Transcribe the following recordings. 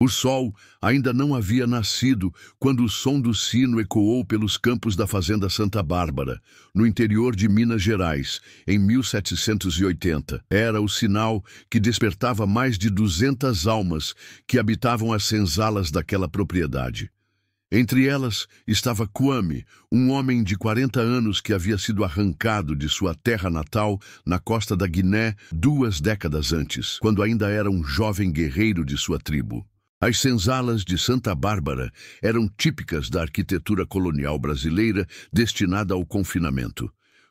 O sol ainda não havia nascido quando o som do sino ecoou pelos campos da fazenda Santa Bárbara, no interior de Minas Gerais, em 1780. Era o sinal que despertava mais de 200 almas que habitavam as senzalas daquela propriedade. Entre elas estava Kwame, um homem de 40 anos que havia sido arrancado de sua terra natal na costa da Guiné 2 décadas antes, quando ainda era um jovem guerreiro de sua tribo. As senzalas de Santa Bárbara eram típicas da arquitetura colonial brasileira destinada ao confinamento.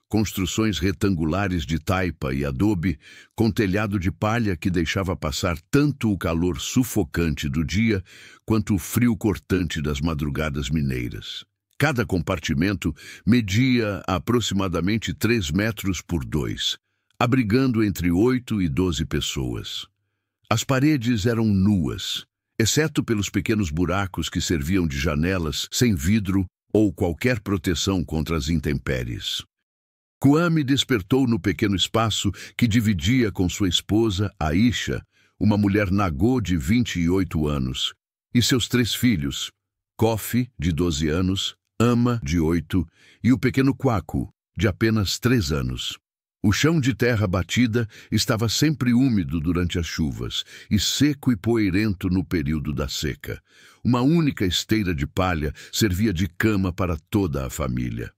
Construções retangulares de taipa e adobe, com telhado de palha que deixava passar tanto o calor sufocante do dia quanto o frio cortante das madrugadas mineiras. Cada compartimento media aproximadamente 3 metros por 2, abrigando entre 8 e 12 pessoas. As paredes eram nuas, exceto pelos pequenos buracos que serviam de janelas sem vidro ou qualquer proteção contra as intempéries. Kwame despertou no pequeno espaço que dividia com sua esposa, Aisha, uma mulher nagô de 28 anos, e seus 3 filhos, Kofi, de 12 anos, Ama, de 8, e o pequeno Kwaku, de apenas 3 anos. O chão de terra batida estava sempre úmido durante as chuvas e seco e poeirento no período da seca. Uma única esteira de palha servia de cama para toda a família.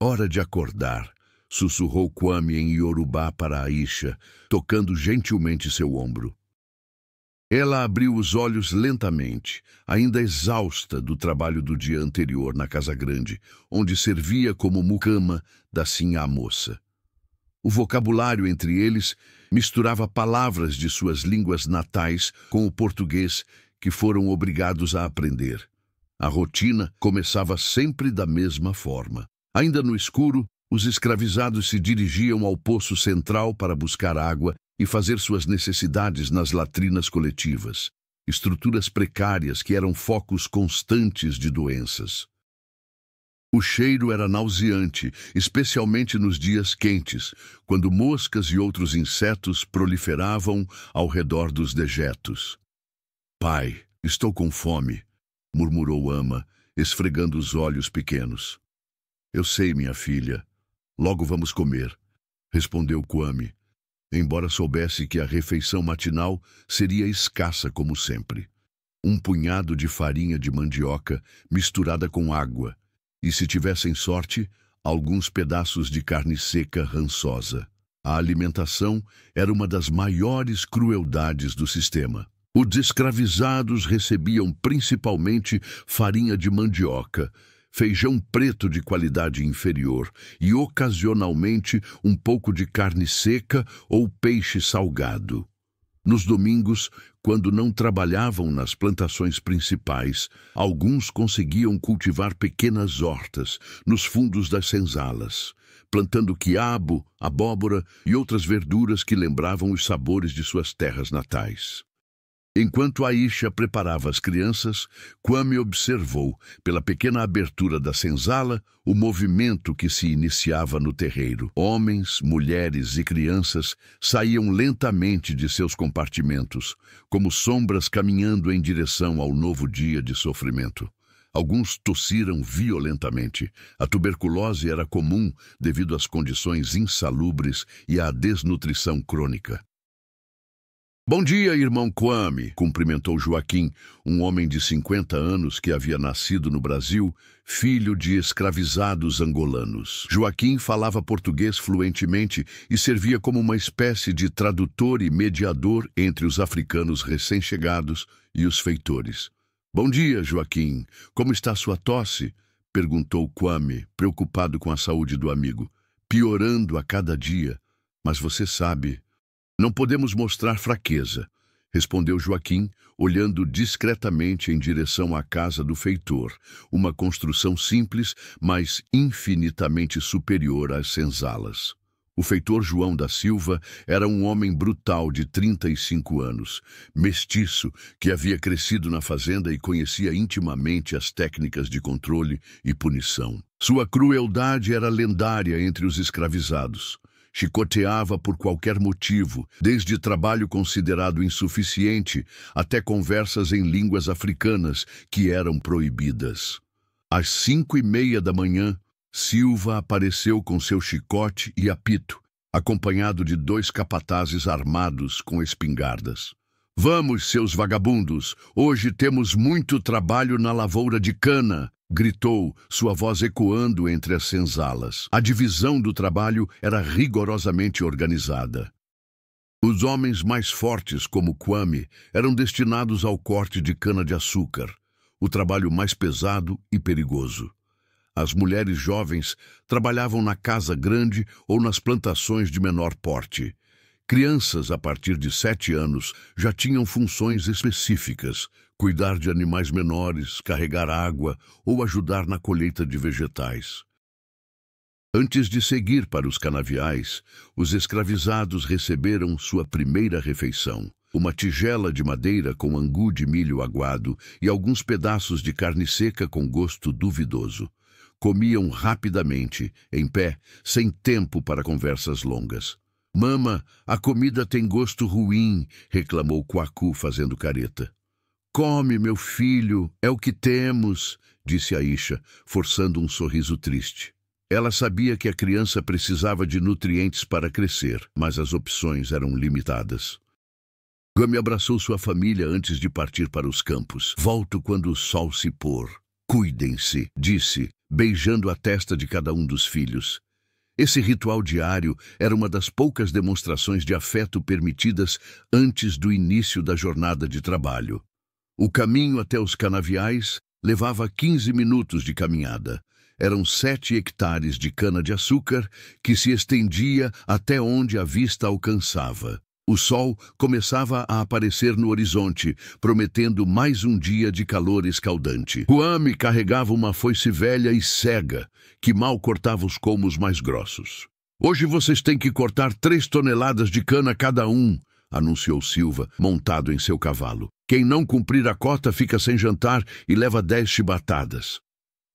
Hora de acordar, sussurrou Kwame em Yorubá para Aisha, tocando gentilmente seu ombro. Ela abriu os olhos lentamente, ainda exausta do trabalho do dia anterior na casa grande, onde servia como mucama da sinhá moça. O vocabulário entre eles misturava palavras de suas línguas natais com o português que foram obrigados a aprender. A rotina começava sempre da mesma forma. Ainda no escuro, os escravizados se dirigiam ao poço central para buscar água e fazer suas necessidades nas latrinas coletivas, estruturas precárias que eram focos constantes de doenças. O cheiro era nauseante, especialmente nos dias quentes, quando moscas e outros insetos proliferavam ao redor dos dejetos. "Pai, estou com fome", murmurou Ama, esfregando os olhos pequenos. "Eu sei, minha filha. Logo vamos comer", respondeu Kwame, embora soubesse que a refeição matinal seria escassa como sempre. Um punhado de farinha de mandioca misturada com água, e, se tivessem sorte, alguns pedaços de carne seca rançosa. A alimentação era uma das maiores crueldades do sistema. Os escravizados recebiam principalmente farinha de mandioca, feijão preto de qualidade inferior e, ocasionalmente, um pouco de carne seca ou peixe salgado. Nos domingos, quando não trabalhavam nas plantações principais, alguns conseguiam cultivar pequenas hortas nos fundos das senzalas, plantando quiabo, abóbora e outras verduras que lembravam os sabores de suas terras natais. Enquanto Aisha preparava as crianças, Kwame observou, pela pequena abertura da senzala, o movimento que se iniciava no terreiro. Homens, mulheres e crianças saíam lentamente de seus compartimentos, como sombras caminhando em direção ao novo dia de sofrimento. Alguns tossiram violentamente. A tuberculose era comum devido às condições insalubres e à desnutrição crônica. "Bom dia, irmão Kwame", cumprimentou Joaquim, um homem de 50 anos que havia nascido no Brasil, filho de escravizados angolanos. Joaquim falava português fluentemente e servia como uma espécie de tradutor e mediador entre os africanos recém-chegados e os feitores. "Bom dia, Joaquim. Como está sua tosse?", perguntou Kwame, preocupado com a saúde do amigo. "Piorando a cada dia, mas você sabe..." "Não podemos mostrar fraqueza", respondeu Joaquim, olhando discretamente em direção à casa do feitor, uma construção simples, mas infinitamente superior às senzalas. O feitor João da Silva era um homem brutal de 35 anos, mestiço, que havia crescido na fazenda e conhecia intimamente as técnicas de controle e punição. Sua crueldade era lendária entre os escravizados. Chicoteava por qualquer motivo, desde trabalho considerado insuficiente até conversas em línguas africanas que eram proibidas. Às 5:30 da manhã, Silva apareceu com seu chicote e apito, acompanhado de 2 capatazes armados com espingardas. "Vamos, seus vagabundos, hoje temos muito trabalho na lavoura de cana", gritou, sua voz ecoando entre as senzalas. A divisão do trabalho era rigorosamente organizada. Os homens mais fortes, como Kwame, eram destinados ao corte de cana-de-açúcar, o trabalho mais pesado e perigoso. As mulheres jovens trabalhavam na casa grande ou nas plantações de menor porte. Crianças, a partir de 7 anos, já tinham funções específicas: cuidar de animais menores, carregar água ou ajudar na colheita de vegetais. Antes de seguir para os canaviais, os escravizados receberam sua primeira refeição: uma tigela de madeira com angu de milho aguado e alguns pedaços de carne seca com gosto duvidoso. Comiam rapidamente, em pé, sem tempo para conversas longas. "Mama, a comida tem gosto ruim", reclamou Kwaku fazendo careta. "Come, meu filho, é o que temos", disse Aisha, forçando um sorriso triste. Ela sabia que a criança precisava de nutrientes para crescer, mas as opções eram limitadas. Kwame abraçou sua família antes de partir para os campos. "Volto quando o sol se pôr. Cuidem-se", disse, beijando a testa de cada um dos filhos. Esse ritual diário era uma das poucas demonstrações de afeto permitidas antes do início da jornada de trabalho. O caminho até os canaviais levava 15 minutos de caminhada. Eram 7 hectares de cana-de-açúcar que se estendia até onde a vista alcançava. O sol começava a aparecer no horizonte, prometendo mais um dia de calor escaldante. Kwame carregava uma foice velha e cega, que mal cortava os colmos mais grossos. "Hoje vocês têm que cortar 3 toneladas de cana cada um", anunciou Silva, montado em seu cavalo. "Quem não cumprir a cota fica sem jantar e leva 10 chibatadas."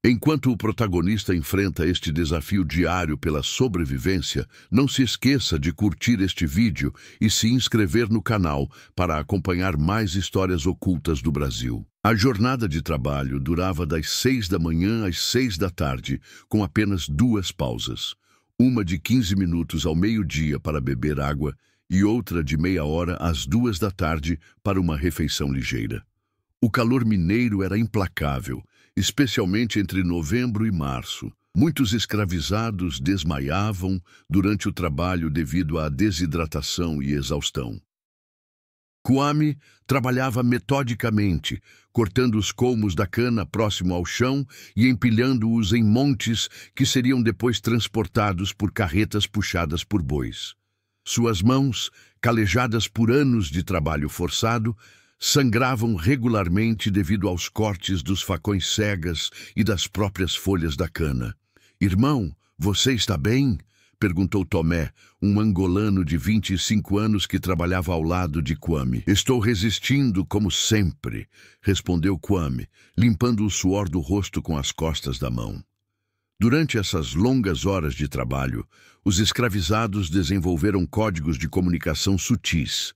Enquanto o protagonista enfrenta este desafio diário pela sobrevivência, não se esqueça de curtir este vídeo e se inscrever no canal para acompanhar mais histórias ocultas do Brasil. A jornada de trabalho durava das 6 da manhã às 6 da tarde, com apenas 2 pausas. Uma de 15 minutos ao meio-dia para beber água e outra de meia hora às 2 da tarde para uma refeição ligeira. O calor mineiro era implacável, especialmente entre novembro e março. Muitos escravizados desmaiavam durante o trabalho devido à desidratação e exaustão. Kwame trabalhava metodicamente, cortando os colmos da cana próximo ao chão e empilhando-os em montes que seriam depois transportados por carretas puxadas por bois. Suas mãos, calejadas por anos de trabalho forçado, sangravam regularmente devido aos cortes dos facões cegas e das próprias folhas da cana. "Irmão, você está bem?", perguntou Tomé, um angolano de 25 anos que trabalhava ao lado de Kwame. "Estou resistindo como sempre", respondeu Kwame, limpando o suor do rosto com as costas da mão. Durante essas longas horas de trabalho, os escravizados desenvolveram códigos de comunicação sutis.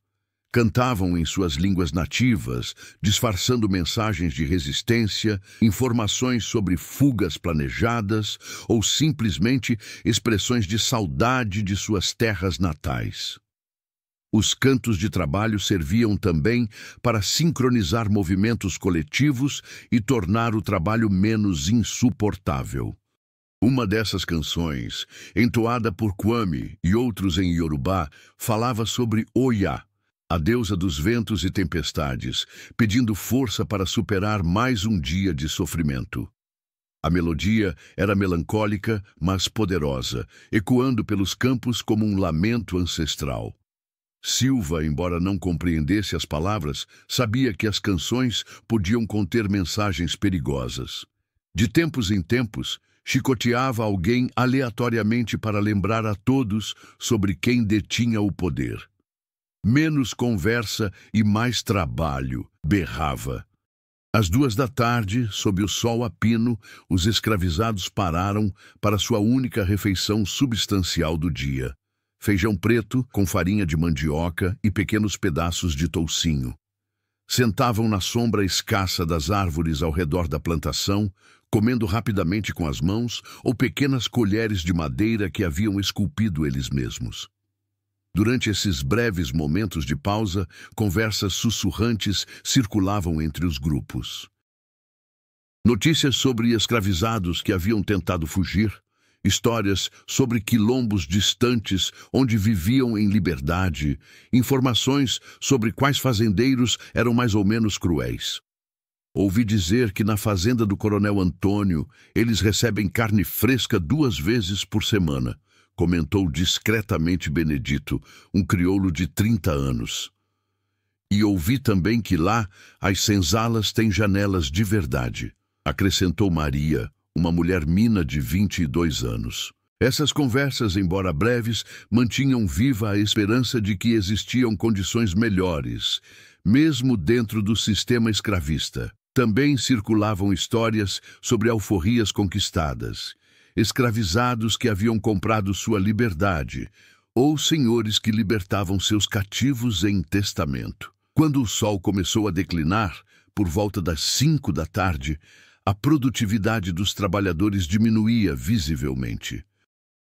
Cantavam em suas línguas nativas, disfarçando mensagens de resistência, informações sobre fugas planejadas ou simplesmente expressões de saudade de suas terras natais. Os cantos de trabalho serviam também para sincronizar movimentos coletivos e tornar o trabalho menos insuportável. Uma dessas canções, entoada por Kwame e outros em Yorubá, falava sobre Oya, a deusa dos ventos e tempestades, pedindo força para superar mais um dia de sofrimento. A melodia era melancólica, mas poderosa, ecoando pelos campos como um lamento ancestral. Silva, embora não compreendesse as palavras, sabia que as canções podiam conter mensagens perigosas. De tempos em tempos, chicoteava alguém aleatoriamente para lembrar a todos sobre quem detinha o poder. "Menos conversa e mais trabalho", berrava. Às 2 da tarde, sob o sol a pino, os escravizados pararam para sua única refeição substancial do dia: feijão preto com farinha de mandioca e pequenos pedaços de toucinho. Sentavam na sombra escassa das árvores ao redor da plantação, comendo rapidamente com as mãos ou pequenas colheres de madeira que haviam esculpido eles mesmos. Durante esses breves momentos de pausa, conversas sussurrantes circulavam entre os grupos. Notícias sobre escravizados que haviam tentado fugir, histórias sobre quilombos distantes onde viviam em liberdade, informações sobre quais fazendeiros eram mais ou menos cruéis. Ouvi dizer que na fazenda do Coronel Antônio eles recebem carne fresca 2 vezes por semana, comentou discretamente Benedito, um crioulo de 30 anos. E ouvi também que lá as senzalas têm janelas de verdade, acrescentou Maria, uma mulher mina de 22 anos. Essas conversas, embora breves, mantinham viva a esperança de que existiam condições melhores, mesmo dentro do sistema escravista. Também circulavam histórias sobre alforrias conquistadas, escravizados que haviam comprado sua liberdade, ou senhores que libertavam seus cativos em testamento. Quando o sol começou a declinar, por volta das 5 da tarde, a produtividade dos trabalhadores diminuía visivelmente.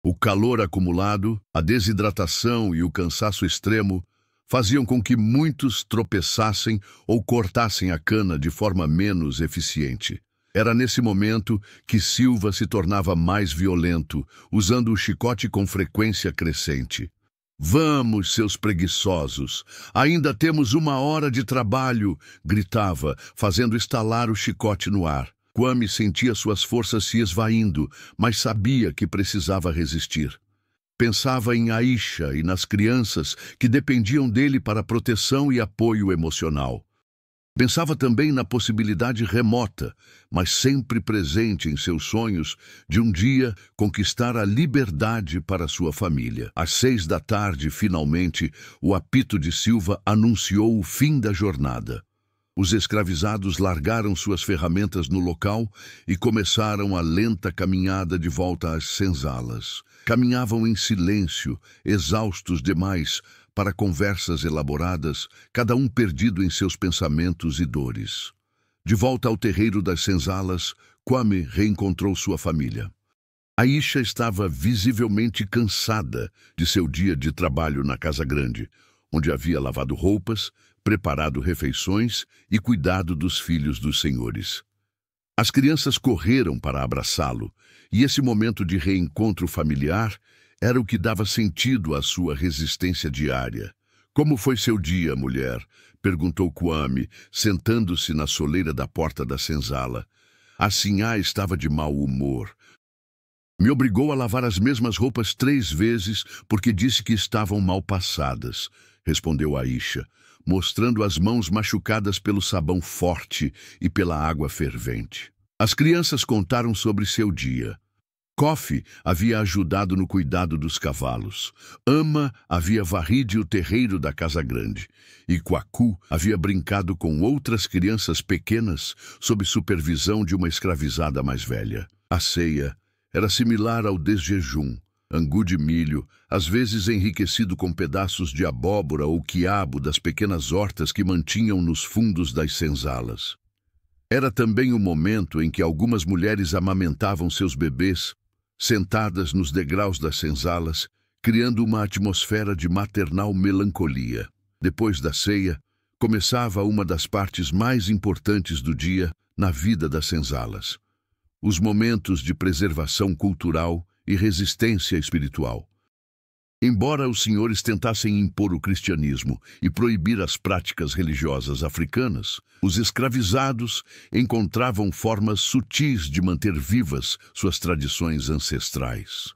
O calor acumulado, a desidratação e o cansaço extremo faziam com que muitos tropeçassem ou cortassem a cana de forma menos eficiente. Era nesse momento que Silva se tornava mais violento, usando o chicote com frequência crescente. "Vamos, seus preguiçosos! Ainda temos 1 hora de trabalho!" gritava, fazendo estalar o chicote no ar. Kwame sentia suas forças se esvaindo, mas sabia que precisava resistir. Pensava em Aisha e nas crianças que dependiam dele para proteção e apoio emocional. Pensava também na possibilidade remota, mas sempre presente em seus sonhos, de um dia conquistar a liberdade para sua família. Às 6 da tarde, finalmente, o apito de Silva anunciou o fim da jornada. Os escravizados largaram suas ferramentas no local e começaram a lenta caminhada de volta às senzalas. Caminhavam em silêncio, exaustos demais para conversas elaboradas, cada um perdido em seus pensamentos e dores. De volta ao terreiro das senzalas, Kwame reencontrou sua família. Aisha estava visivelmente cansada de seu dia de trabalho na casa grande, onde havia lavado roupas, preparado refeições e cuidado dos filhos dos senhores. As crianças correram para abraçá-lo, e esse momento de reencontro familiar era o que dava sentido à sua resistência diária. "Como foi seu dia, mulher?" perguntou Kwame, sentando-se na soleira da porta da senzala. A sinhá estava de mau humor. "Me obrigou a lavar as mesmas roupas 3 vezes porque disse que estavam mal passadas", respondeu Aisha, mostrando as mãos machucadas pelo sabão forte e pela água fervente. As crianças contaram sobre seu dia. Kofi havia ajudado no cuidado dos cavalos. Ama havia varrido o terreiro da casa grande. E Kwaku havia brincado com outras crianças pequenas sob supervisão de uma escravizada mais velha. A ceia era similar ao desjejum. Angu de milho, às vezes enriquecido com pedaços de abóbora ou quiabo das pequenas hortas que mantinham nos fundos das senzalas. Era também o momento em que algumas mulheres amamentavam seus bebês, sentadas nos degraus das senzalas, criando uma atmosfera de maternal melancolia. Depois da ceia, começava uma das partes mais importantes do dia na vida das senzalas: os momentos de preservação cultural e resistência espiritual. Embora os senhores tentassem impor o cristianismo e proibir as práticas religiosas africanas, os escravizados encontravam formas sutis de manter vivas suas tradições ancestrais.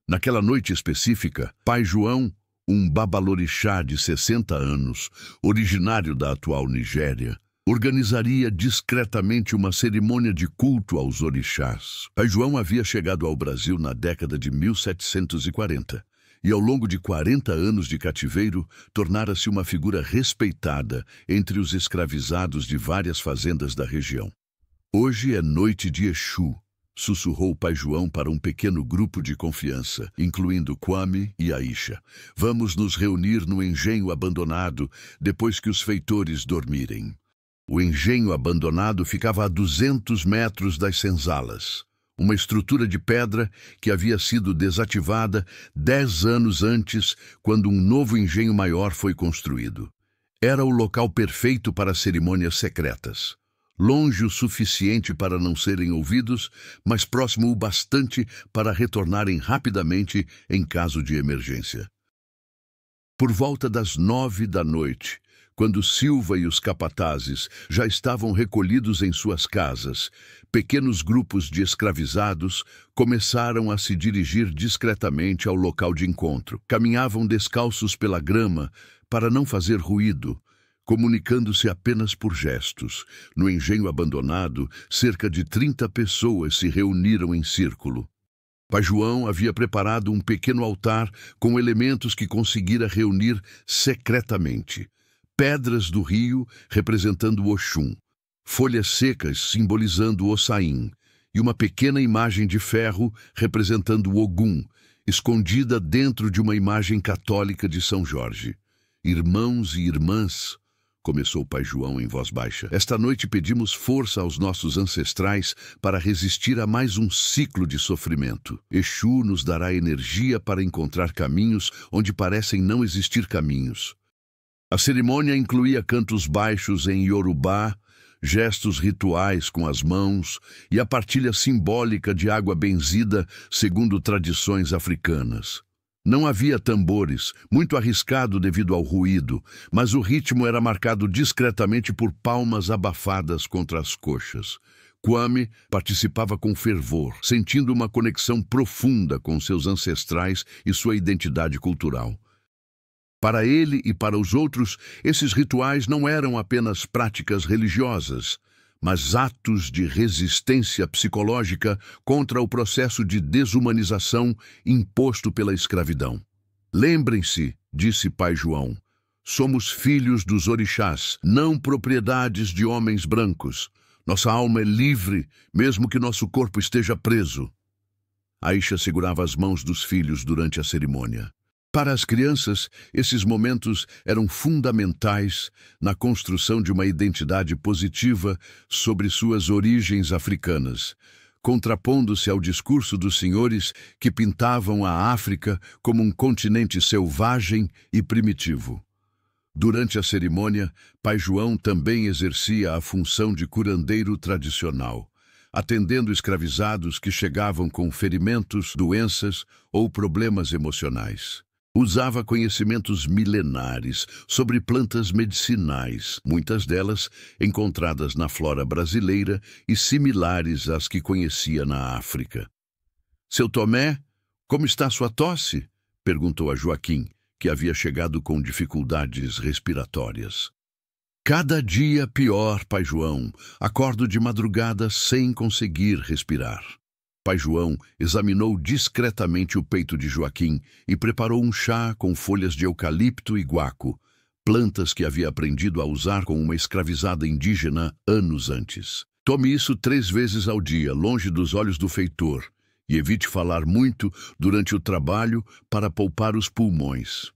Naquela noite específica, Pai João, um babalorixá de 60 anos, originário da atual Nigéria, organizaria discretamente uma cerimônia de culto aos orixás. Pai João havia chegado ao Brasil na década de 1740 e, ao longo de 40 anos de cativeiro, tornara-se uma figura respeitada entre os escravizados de várias fazendas da região. Hoje é noite de Exu, sussurrou o pai João para um pequeno grupo de confiança, incluindo Kwame e Aisha. Vamos nos reunir no engenho abandonado depois que os feitores dormirem. O engenho abandonado ficava a 200 metros das senzalas, uma estrutura de pedra que havia sido desativada 10 anos antes, quando um novo engenho maior foi construído. Era o local perfeito para cerimônias secretas. Longe o suficiente para não serem ouvidos, mas próximo o bastante para retornarem rapidamente em caso de emergência. Por volta das 9 da noite, quando Silva e os capatazes já estavam recolhidos em suas casas, pequenos grupos de escravizados começaram a se dirigir discretamente ao local de encontro. Caminhavam descalços pela grama para não fazer ruído, comunicando-se apenas por gestos. No engenho abandonado, cerca de 30 pessoas se reuniram em círculo. Pai João havia preparado um pequeno altar com elementos que conseguira reunir secretamente. Pedras do rio representando Oxum, folhas secas simbolizando Ossain e uma pequena imagem de ferro representando Ogum, escondida dentro de uma imagem católica de São Jorge. Irmãos e irmãs, começou o pai João em voz baixa, esta noite pedimos força aos nossos ancestrais para resistir a mais um ciclo de sofrimento. Exu nos dará energia para encontrar caminhos onde parecem não existir caminhos. A cerimônia incluía cantos baixos em Yorubá, gestos rituais com as mãos e a partilha simbólica de água benzida segundo tradições africanas. Não havia tambores, muito arriscado devido ao ruído, mas o ritmo era marcado discretamente por palmas abafadas contra as coxas. Kwame participava com fervor, sentindo uma conexão profunda com seus ancestrais e sua identidade cultural. Para ele e para os outros, esses rituais não eram apenas práticas religiosas, mas atos de resistência psicológica contra o processo de desumanização imposto pela escravidão. Lembrem-se, disse pai João, somos filhos dos orixás, não propriedades de homens brancos. Nossa alma é livre, mesmo que nosso corpo esteja preso. Aisha segurava as mãos dos filhos durante a cerimônia. Para as crianças, esses momentos eram fundamentais na construção de uma identidade positiva sobre suas origens africanas, contrapondo-se ao discurso dos senhores que pintavam a África como um continente selvagem e primitivo. Durante a cerimônia, pai João também exercia a função de curandeiro tradicional, atendendo escravizados que chegavam com ferimentos, doenças ou problemas emocionais. Usava conhecimentos milenares sobre plantas medicinais, muitas delas encontradas na flora brasileira e similares às que conhecia na África. Seu Tomé, como está sua tosse? Perguntou a Joaquim, que havia chegado com dificuldades respiratórias. Cada dia pior, pai João. Acordo de madrugada sem conseguir respirar. Pai João examinou discretamente o peito de Joaquim e preparou um chá com folhas de eucalipto e guaco, plantas que havia aprendido a usar com uma escravizada indígena anos antes. Tome isso 3 vezes ao dia, longe dos olhos do feitor, e evite falar muito durante o trabalho para poupar os pulmões.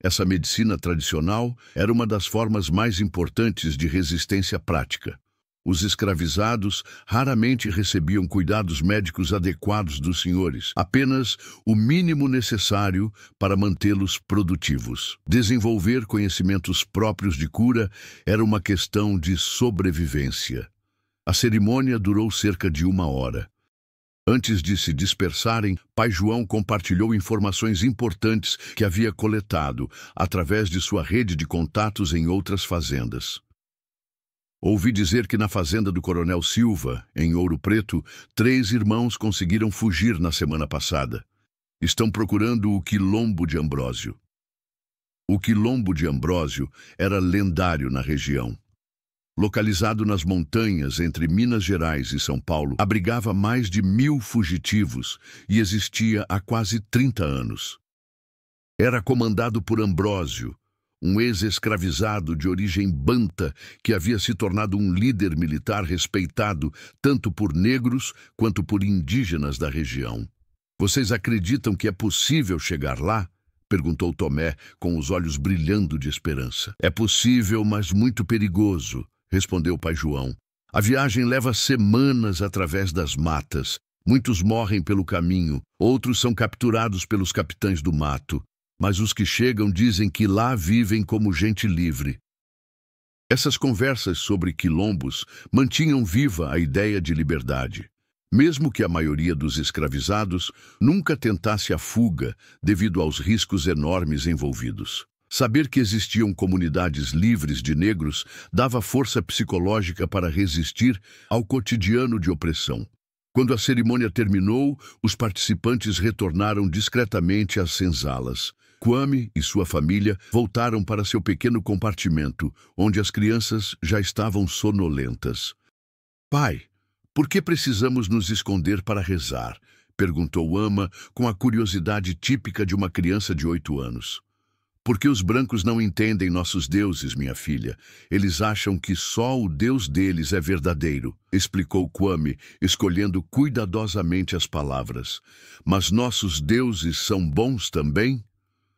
Essa medicina tradicional era uma das formas mais importantes de resistência prática. Os escravizados raramente recebiam cuidados médicos adequados dos senhores, apenas o mínimo necessário para mantê-los produtivos. Desenvolver conhecimentos próprios de cura era uma questão de sobrevivência. A cerimônia durou cerca de 1 hora. Antes de se dispersarem, pai João compartilhou informações importantes que havia coletado através de sua rede de contatos em outras fazendas. Ouvi dizer que na fazenda do Coronel Silva, em Ouro Preto, 3 irmãos conseguiram fugir na semana passada. Estão procurando o Quilombo de Ambrósio. O Quilombo de Ambrósio era lendário na região. Localizado nas montanhas entre Minas Gerais e São Paulo, abrigava mais de 1000 fugitivos e existia há quase 30 anos. Era comandado por Ambrósio, um ex-escravizado de origem banta que havia se tornado um líder militar respeitado tanto por negros quanto por indígenas da região. "Vocês acreditam que é possível chegar lá?" perguntou Tomé, com os olhos brilhando de esperança. "É possível, mas muito perigoso", respondeu pai João. "A viagem leva semanas através das matas. Muitos morrem pelo caminho, outros são capturados pelos capitães do mato. Mas os que chegam dizem que lá vivem como gente livre." Essas conversas sobre quilombos mantinham viva a ideia de liberdade. Mesmo que a maioria dos escravizados nunca tentasse a fuga devido aos riscos enormes envolvidos. Saber que existiam comunidades livres de negros dava força psicológica para resistir ao cotidiano de opressão. Quando a cerimônia terminou, os participantes retornaram discretamente às senzalas. Kwame e sua família voltaram para seu pequeno compartimento, onde as crianças já estavam sonolentas. "Pai, por que precisamos nos esconder para rezar?" perguntou Ama com a curiosidade típica de uma criança de 8 anos. "Porque os brancos não entendem nossos deuses, minha filha. Eles acham que só o Deus deles é verdadeiro", explicou Kwame, escolhendo cuidadosamente as palavras. "Mas nossos deuses são bons também?"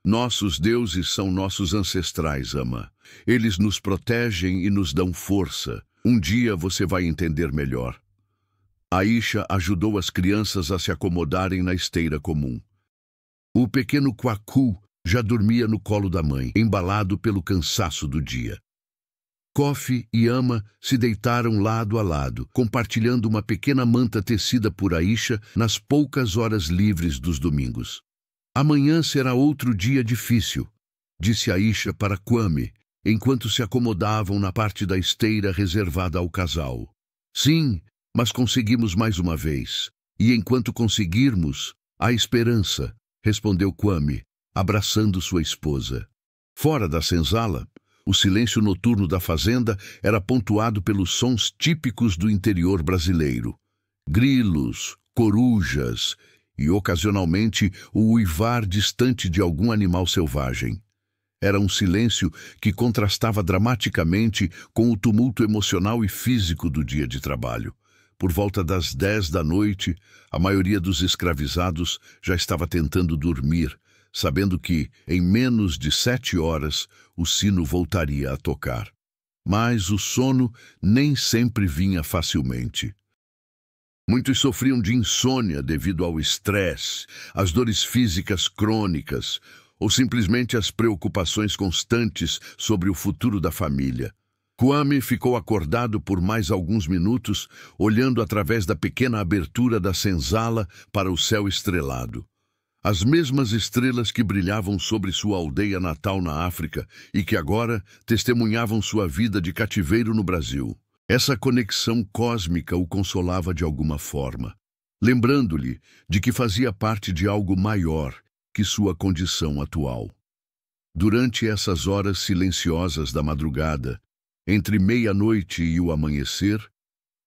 "Nossos deuses são nossos ancestrais, Ama. Eles nos protegem e nos dão força. Um dia você vai entender melhor." Aisha ajudou as crianças a se acomodarem na esteira comum. O pequeno Kwaku já dormia no colo da mãe, embalado pelo cansaço do dia. Kofi e Ama se deitaram lado a lado, compartilhando uma pequena manta tecida por Aisha nas poucas horas livres dos domingos. "Amanhã será outro dia difícil", disse Aisha para Kwame, enquanto se acomodavam na parte da esteira reservada ao casal. "Sim, mas conseguimos mais uma vez. E enquanto conseguirmos, há esperança", respondeu Kwame, abraçando sua esposa. Fora da senzala, o silêncio noturno da fazenda era pontuado pelos sons típicos do interior brasileiro. Grilos, corujas e, ocasionalmente, o uivar distante de algum animal selvagem. Era um silêncio que contrastava dramaticamente com o tumulto emocional e físico do dia de trabalho. Por volta das 10 da noite, a maioria dos escravizados já estava tentando dormir, sabendo que, em menos de 7 horas, o sino voltaria a tocar. Mas o sono nem sempre vinha facilmente. Muitos sofriam de insônia devido ao estresse, às dores físicas crônicas, ou simplesmente às preocupações constantes sobre o futuro da família. Kwame ficou acordado por mais alguns minutos, olhando através da pequena abertura da senzala para o céu estrelado. As mesmas estrelas que brilhavam sobre sua aldeia natal na África e que agora testemunhavam sua vida de cativeiro no Brasil. Essa conexão cósmica o consolava de alguma forma, lembrando-lhe de que fazia parte de algo maior que sua condição atual. Durante essas horas silenciosas da madrugada, entre meia-noite e o amanhecer,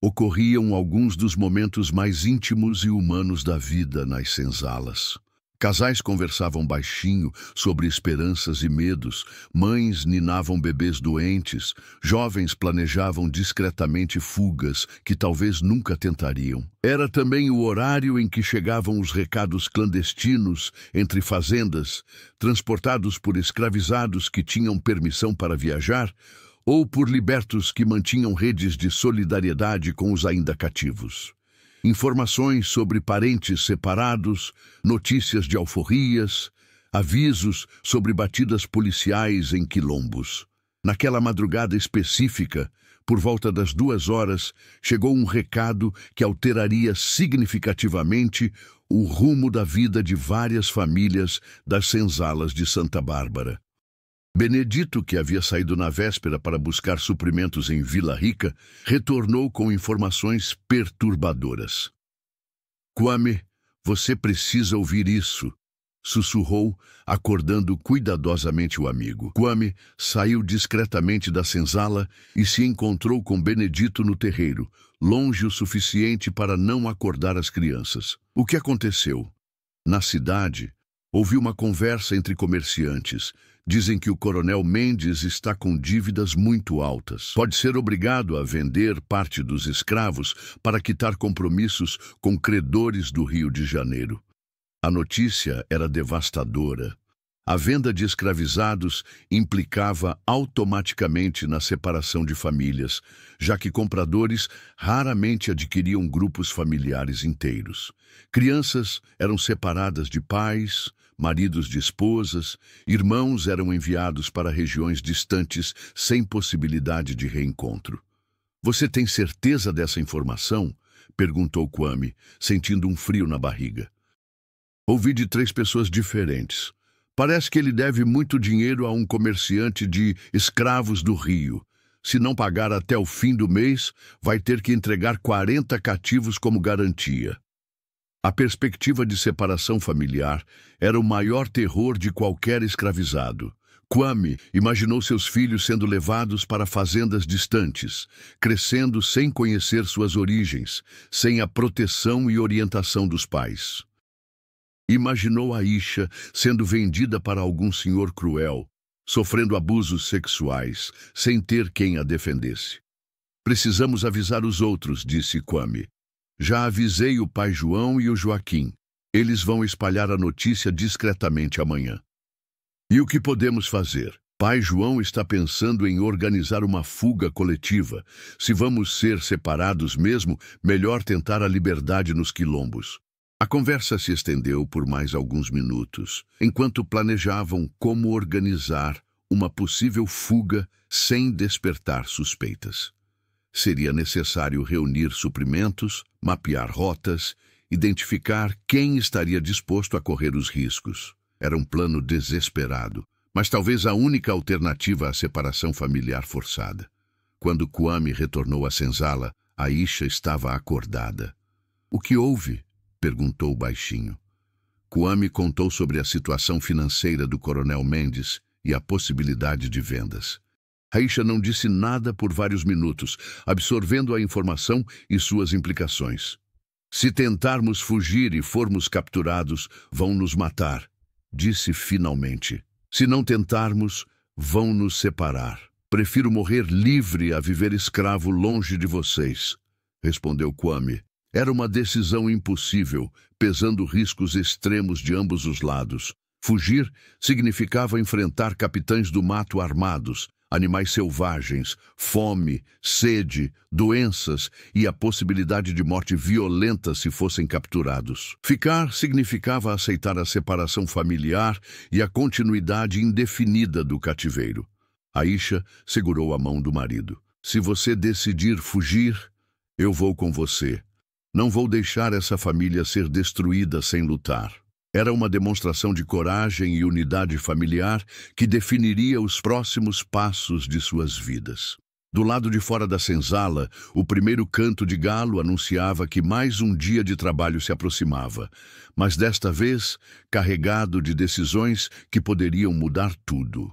ocorriam alguns dos momentos mais íntimos e humanos da vida nas senzalas. Casais conversavam baixinho sobre esperanças e medos, mães ninavam bebês doentes, jovens planejavam discretamente fugas que talvez nunca tentariam. Era também o horário em que chegavam os recados clandestinos entre fazendas, transportados por escravizados que tinham permissão para viajar, ou por libertos que mantinham redes de solidariedade com os ainda cativos. Informações sobre parentes separados, notícias de alforrias, avisos sobre batidas policiais em quilombos. Naquela madrugada específica, por volta das 2 horas, chegou um recado que alteraria significativamente o rumo da vida de várias famílias das senzalas de Santa Bárbara. Benedito, que havia saído na véspera para buscar suprimentos em Vila Rica, retornou com informações perturbadoras. "Kwame, você precisa ouvir isso", sussurrou, acordando cuidadosamente o amigo. Kwame saiu discretamente da senzala e se encontrou com Benedito no terreiro, longe o suficiente para não acordar as crianças. O que aconteceu? Na cidade, Ouvi uma conversa entre comerciantes. Dizem que o coronel Mendes está com dívidas muito altas. Pode ser obrigado a vender parte dos escravos para quitar compromissos com credores do Rio de Janeiro. A notícia era devastadora. A venda de escravizados implicava automaticamente na separação de famílias, já que compradores raramente adquiriam grupos familiares inteiros. Crianças eram separadas de pais, maridos de esposas, irmãos eram enviados para regiões distantes sem possibilidade de reencontro. "Você tem certeza dessa informação?" perguntou Kwame, sentindo um frio na barriga. "Ouvi de 3 pessoas diferentes. Parece que ele deve muito dinheiro a um comerciante de escravos do Rio. Se não pagar até o fim do mês, vai ter que entregar 40 cativos como garantia." A perspectiva de separação familiar era o maior terror de qualquer escravizado. Kwame imaginou seus filhos sendo levados para fazendas distantes, crescendo sem conhecer suas origens, sem a proteção e orientação dos pais. Imaginou Aisha sendo vendida para algum senhor cruel, sofrendo abusos sexuais, sem ter quem a defendesse. "Precisamos avisar os outros", disse Kwame. "Já avisei o pai João e o Joaquim. Eles vão espalhar a notícia discretamente amanhã." "E o que podemos fazer?" "Pai João está pensando em organizar uma fuga coletiva. Se vamos ser separados mesmo, melhor tentar a liberdade nos quilombos." A conversa se estendeu por mais alguns minutos, enquanto planejavam como organizar uma possível fuga sem despertar suspeitas. Seria necessário reunir suprimentos, mapear rotas, identificar quem estaria disposto a correr os riscos. Era um plano desesperado, mas talvez a única alternativa à separação familiar forçada. Quando Kwame retornou à senzala, Aisha estava acordada. "O que houve?" perguntou baixinho. Kwame contou sobre a situação financeira do coronel Mendes e a possibilidade de vendas. Aisha não disse nada por vários minutos, absorvendo a informação e suas implicações. "Se tentarmos fugir e formos capturados, vão nos matar", disse finalmente. "Se não tentarmos, vão nos separar. Prefiro morrer livre a viver escravo longe de vocês", respondeu Kwame. Era uma decisão impossível, pesando riscos extremos de ambos os lados. Fugir significava enfrentar capitães do mato armados, animais selvagens, fome, sede, doenças e a possibilidade de morte violenta se fossem capturados. Ficar significava aceitar a separação familiar e a continuidade indefinida do cativeiro. Aisha segurou a mão do marido. "Se você decidir fugir, eu vou com você. Não vou deixar essa família ser destruída sem lutar." Era uma demonstração de coragem e unidade familiar que definiria os próximos passos de suas vidas. Do lado de fora da senzala, o primeiro canto de galo anunciava que mais um dia de trabalho se aproximava, mas desta vez carregado de decisões que poderiam mudar tudo.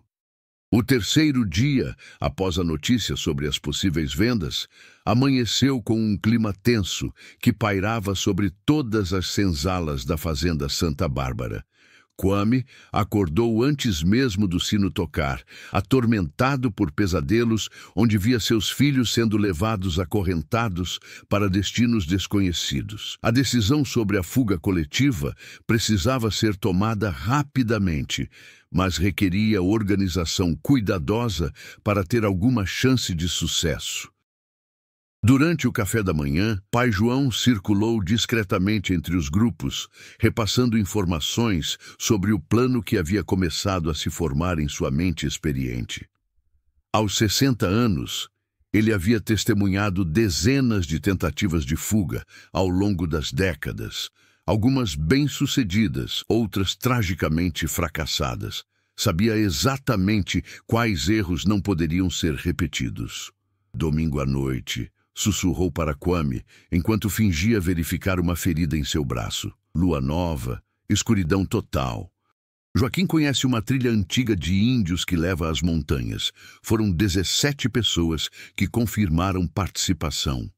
O terceiro dia, após a notícia sobre as possíveis vendas, amanheceu com um clima tenso que pairava sobre todas as senzalas da fazenda Santa Bárbara. Kwame acordou antes mesmo do sino tocar, atormentado por pesadelos onde via seus filhos sendo levados acorrentados para destinos desconhecidos. A decisão sobre a fuga coletiva precisava ser tomada rapidamente, mas requeria organização cuidadosa para ter alguma chance de sucesso. Durante o café da manhã, pai João circulou discretamente entre os grupos, repassando informações sobre o plano que havia começado a se formar em sua mente experiente. Aos 60 anos, ele havia testemunhado dezenas de tentativas de fuga ao longo das décadas, algumas bem-sucedidas, outras tragicamente fracassadas. Sabia exatamente quais erros não poderiam ser repetidos. Domingo à noite, sussurrou para Kwame, enquanto fingia verificar uma ferida em seu braço. Lua nova, escuridão total. Joaquim conhece uma trilha antiga de índios que leva às montanhas. Foram 17 pessoas que confirmaram participação.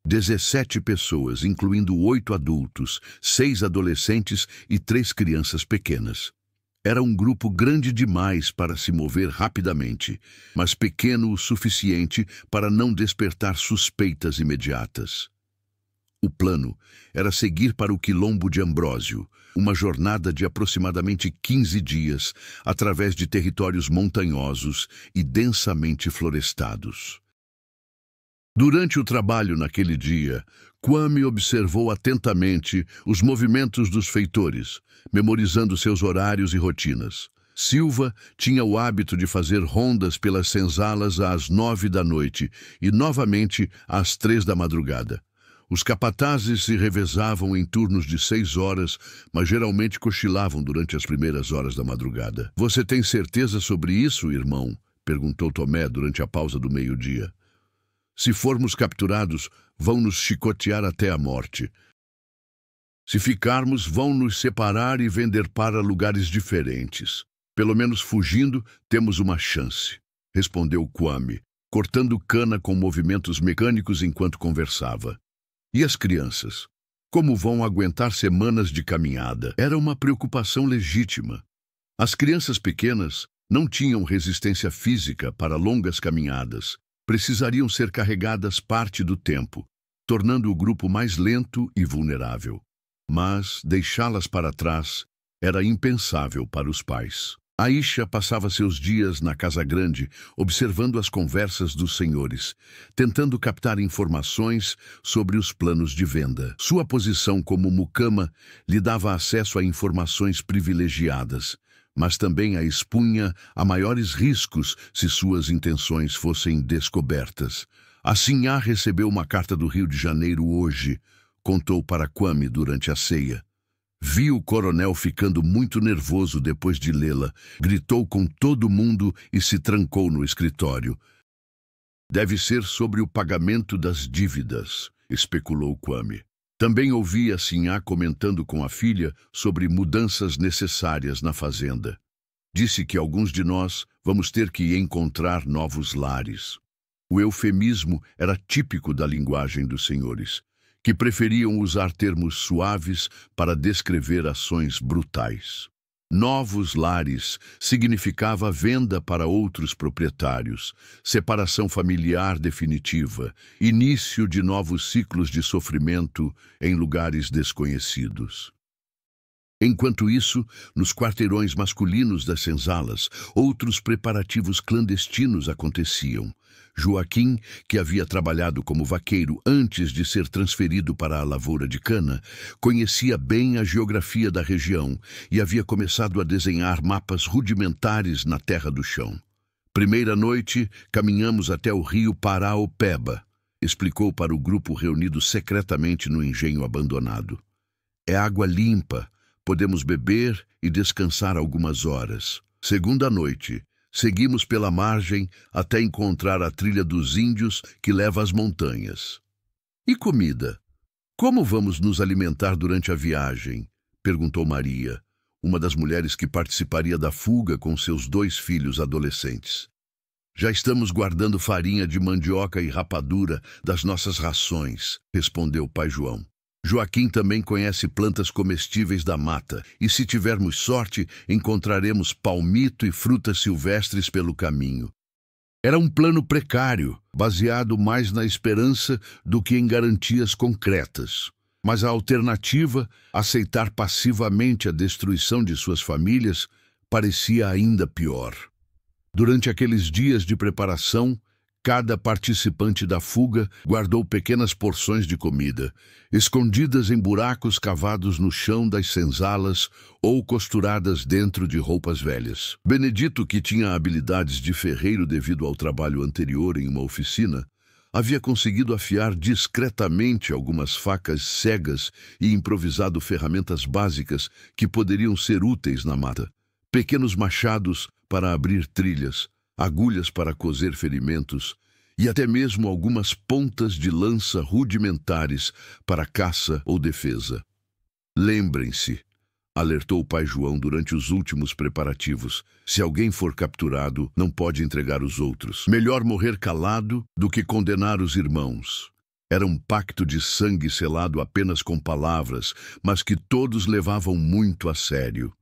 17 pessoas, incluindo 8 adultos, 6 adolescentes e 3 crianças pequenas. Era um grupo grande demais para se mover rapidamente, mas pequeno o suficiente para não despertar suspeitas imediatas. O plano era seguir para o Quilombo de Ambrósio, uma jornada de aproximadamente 15 dias, através de territórios montanhosos e densamente florestados. Durante o trabalho naquele dia, Kwame observou atentamente os movimentos dos feitores, memorizando seus horários e rotinas. Silva tinha o hábito de fazer rondas pelas senzalas às 9 da noite e novamente às 3 da madrugada. Os capatazes se revezavam em turnos de 6 horas, mas geralmente cochilavam durante as primeiras horas da madrugada. "Você tem certeza sobre isso, irmão?" perguntou Tomé durante a pausa do meio-dia. "Se formos capturados, vão nos chicotear até a morte. Se ficarmos, vão nos separar e vender para lugares diferentes. Pelo menos fugindo, temos uma chance", respondeu Kwame, cortando cana com movimentos mecânicos enquanto conversava. "E as crianças? Como vão aguentar semanas de caminhada?" Era uma preocupação legítima. As crianças pequenas não tinham resistência física para longas caminhadas. Precisariam ser carregadas parte do tempo, tornando o grupo mais lento e vulnerável. Mas deixá-las para trás era impensável para os pais. Aisha passava seus dias na casa grande, observando as conversas dos senhores, tentando captar informações sobre os planos de venda. Sua posição como mucama lhe dava acesso a informações privilegiadas, mas também a expunha a maiores riscos se suas intenções fossem descobertas. A Sinhá recebeu uma carta do Rio de Janeiro hoje, contou para Kwame durante a ceia. Vi o coronel ficando muito nervoso depois de lê-la, gritou com todo mundo e se trancou no escritório. "Deve ser sobre o pagamento das dívidas", especulou Kwame. Também ouvi a Sinhá comentando com a filha sobre mudanças necessárias na fazenda. Disse que alguns de nós vamos ter que encontrar novos lares. O eufemismo era típico da linguagem dos senhores, que preferiam usar termos suaves para descrever ações brutais. Novos lares significava venda para outros proprietários, separação familiar definitiva, início de novos ciclos de sofrimento em lugares desconhecidos. Enquanto isso, nos quarteirões masculinos das senzalas, outros preparativos clandestinos aconteciam. Joaquim, que havia trabalhado como vaqueiro antes de ser transferido para a lavoura de cana, conhecia bem a geografia da região e havia começado a desenhar mapas rudimentares na terra do chão. "Primeira noite, caminhamos até o rio Paraopeba", explicou para o grupo reunido secretamente no engenho abandonado. "É água limpa, podemos beber e descansar algumas horas. Segunda noite, seguimos pela margem até encontrar a trilha dos índios que leva às montanhas." "E comida? Como vamos nos alimentar durante a viagem?" perguntou Maria, uma das mulheres que participaria da fuga com seus 2 filhos adolescentes. "Já estamos guardando farinha de mandioca e rapadura das nossas rações", respondeu o pai João. "Joaquim também conhece plantas comestíveis da mata, e se tivermos sorte, encontraremos palmito e frutas silvestres pelo caminho." Era um plano precário, baseado mais na esperança do que em garantias concretas. Mas a alternativa, aceitar passivamente a destruição de suas famílias, parecia ainda pior. Durante aqueles dias de preparação, cada participante da fuga guardou pequenas porções de comida, escondidas em buracos cavados no chão das senzalas ou costuradas dentro de roupas velhas. Benedito, que tinha habilidades de ferreiro devido ao trabalho anterior em uma oficina, havia conseguido afiar discretamente algumas facas cegas e improvisado ferramentas básicas que poderiam ser úteis na mata. Pequenos machados para abrir trilhas, agulhas para coser ferimentos e até mesmo algumas pontas de lança rudimentares para caça ou defesa. "Lembrem-se", alertou o pai João durante os últimos preparativos, "se alguém for capturado, não pode entregar os outros. Melhor morrer calado do que condenar os irmãos." Era um pacto de sangue selado apenas com palavras, mas que todos levavam muito a sério.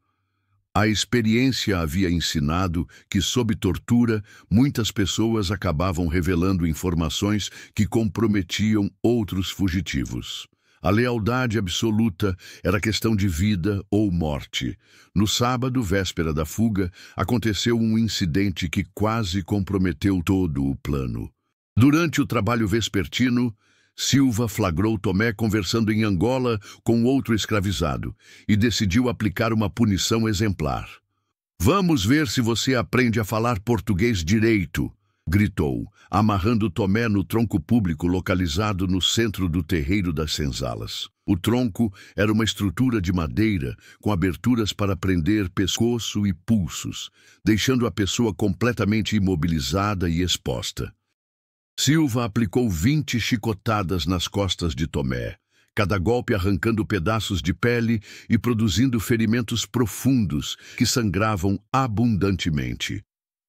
A experiência havia ensinado que, sob tortura, muitas pessoas acabavam revelando informações que comprometiam outros fugitivos. A lealdade absoluta era questão de vida ou morte. No sábado, véspera da fuga, aconteceu um incidente que quase comprometeu todo o plano. Durante o trabalho vespertino, Silva flagrou Tomé conversando em Angola com outro escravizado e decidiu aplicar uma punição exemplar. "Vamos ver se você aprende a falar português direito", gritou, amarrando Tomé no tronco público localizado no centro do terreiro das senzalas. O tronco era uma estrutura de madeira com aberturas para prender pescoço e pulsos, deixando a pessoa completamente imobilizada e exposta. Silva aplicou 20 chicotadas nas costas de Tomé, cada golpe arrancando pedaços de pele e produzindo ferimentos profundos que sangravam abundantemente.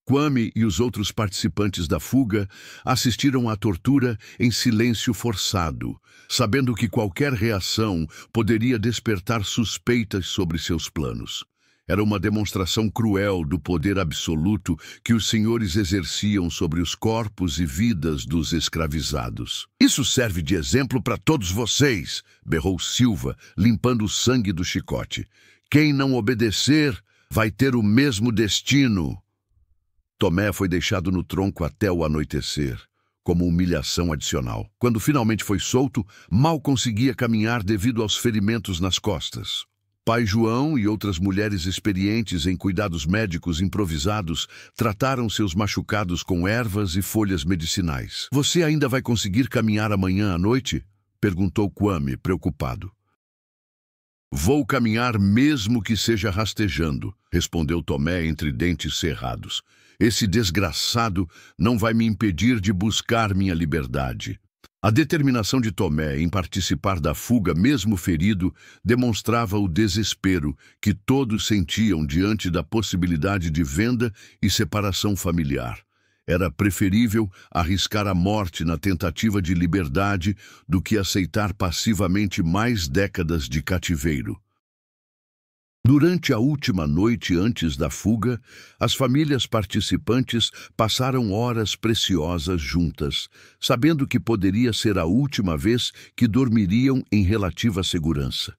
Kwame e os outros participantes da fuga assistiram à tortura em silêncio forçado, sabendo que qualquer reação poderia despertar suspeitas sobre seus planos. Era uma demonstração cruel do poder absoluto que os senhores exerciam sobre os corpos e vidas dos escravizados. "Isso serve de exemplo para todos vocês", berrou Silva, limpando o sangue do chicote. "Quem não obedecer vai ter o mesmo destino." Tomé foi deixado no tronco até o anoitecer, como humilhação adicional. Quando finalmente foi solto, mal conseguia caminhar devido aos ferimentos nas costas. Pai João e outras mulheres experientes em cuidados médicos improvisados trataram seus machucados com ervas e folhas medicinais. "Você ainda vai conseguir caminhar amanhã à noite?", perguntou Kwame, preocupado. "Vou caminhar mesmo que seja rastejando", respondeu Tomé entre dentes cerrados. "Esse desgraçado não vai me impedir de buscar minha liberdade." A determinação de Tomé em participar da fuga, mesmo ferido, demonstrava o desespero que todos sentiam diante da possibilidade de venda e separação familiar. Era preferível arriscar a morte na tentativa de liberdade do que aceitar passivamente mais décadas de cativeiro. Durante a última noite antes da fuga, as famílias participantes passaram horas preciosas juntas, sabendo que poderia ser a última vez que dormiriam em relativa segurança.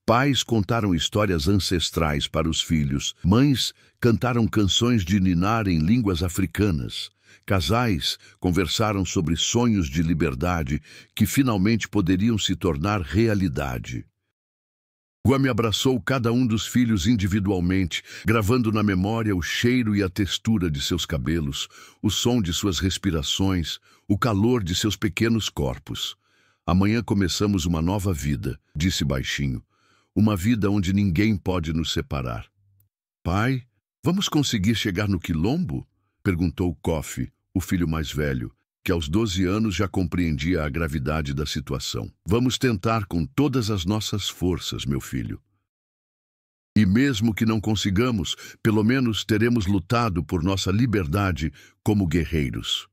Pais contaram histórias ancestrais para os filhos, mães cantaram canções de ninar em línguas africanas. Casais conversaram sobre sonhos de liberdade que finalmente poderiam se tornar realidade. Kwame abraçou cada um dos filhos individualmente, gravando na memória o cheiro e a textura de seus cabelos, o som de suas respirações, o calor de seus pequenos corpos. "Amanhã começamos uma nova vida", disse baixinho. "Uma vida onde ninguém pode nos separar." "Pai, vamos conseguir chegar no quilombo?", perguntou Kofi, o filho mais velho, que aos 12 anos já compreendia a gravidade da situação. "Vamos tentar com todas as nossas forças, meu filho. E mesmo que não consigamos, pelo menos teremos lutado por nossa liberdade como guerreiros."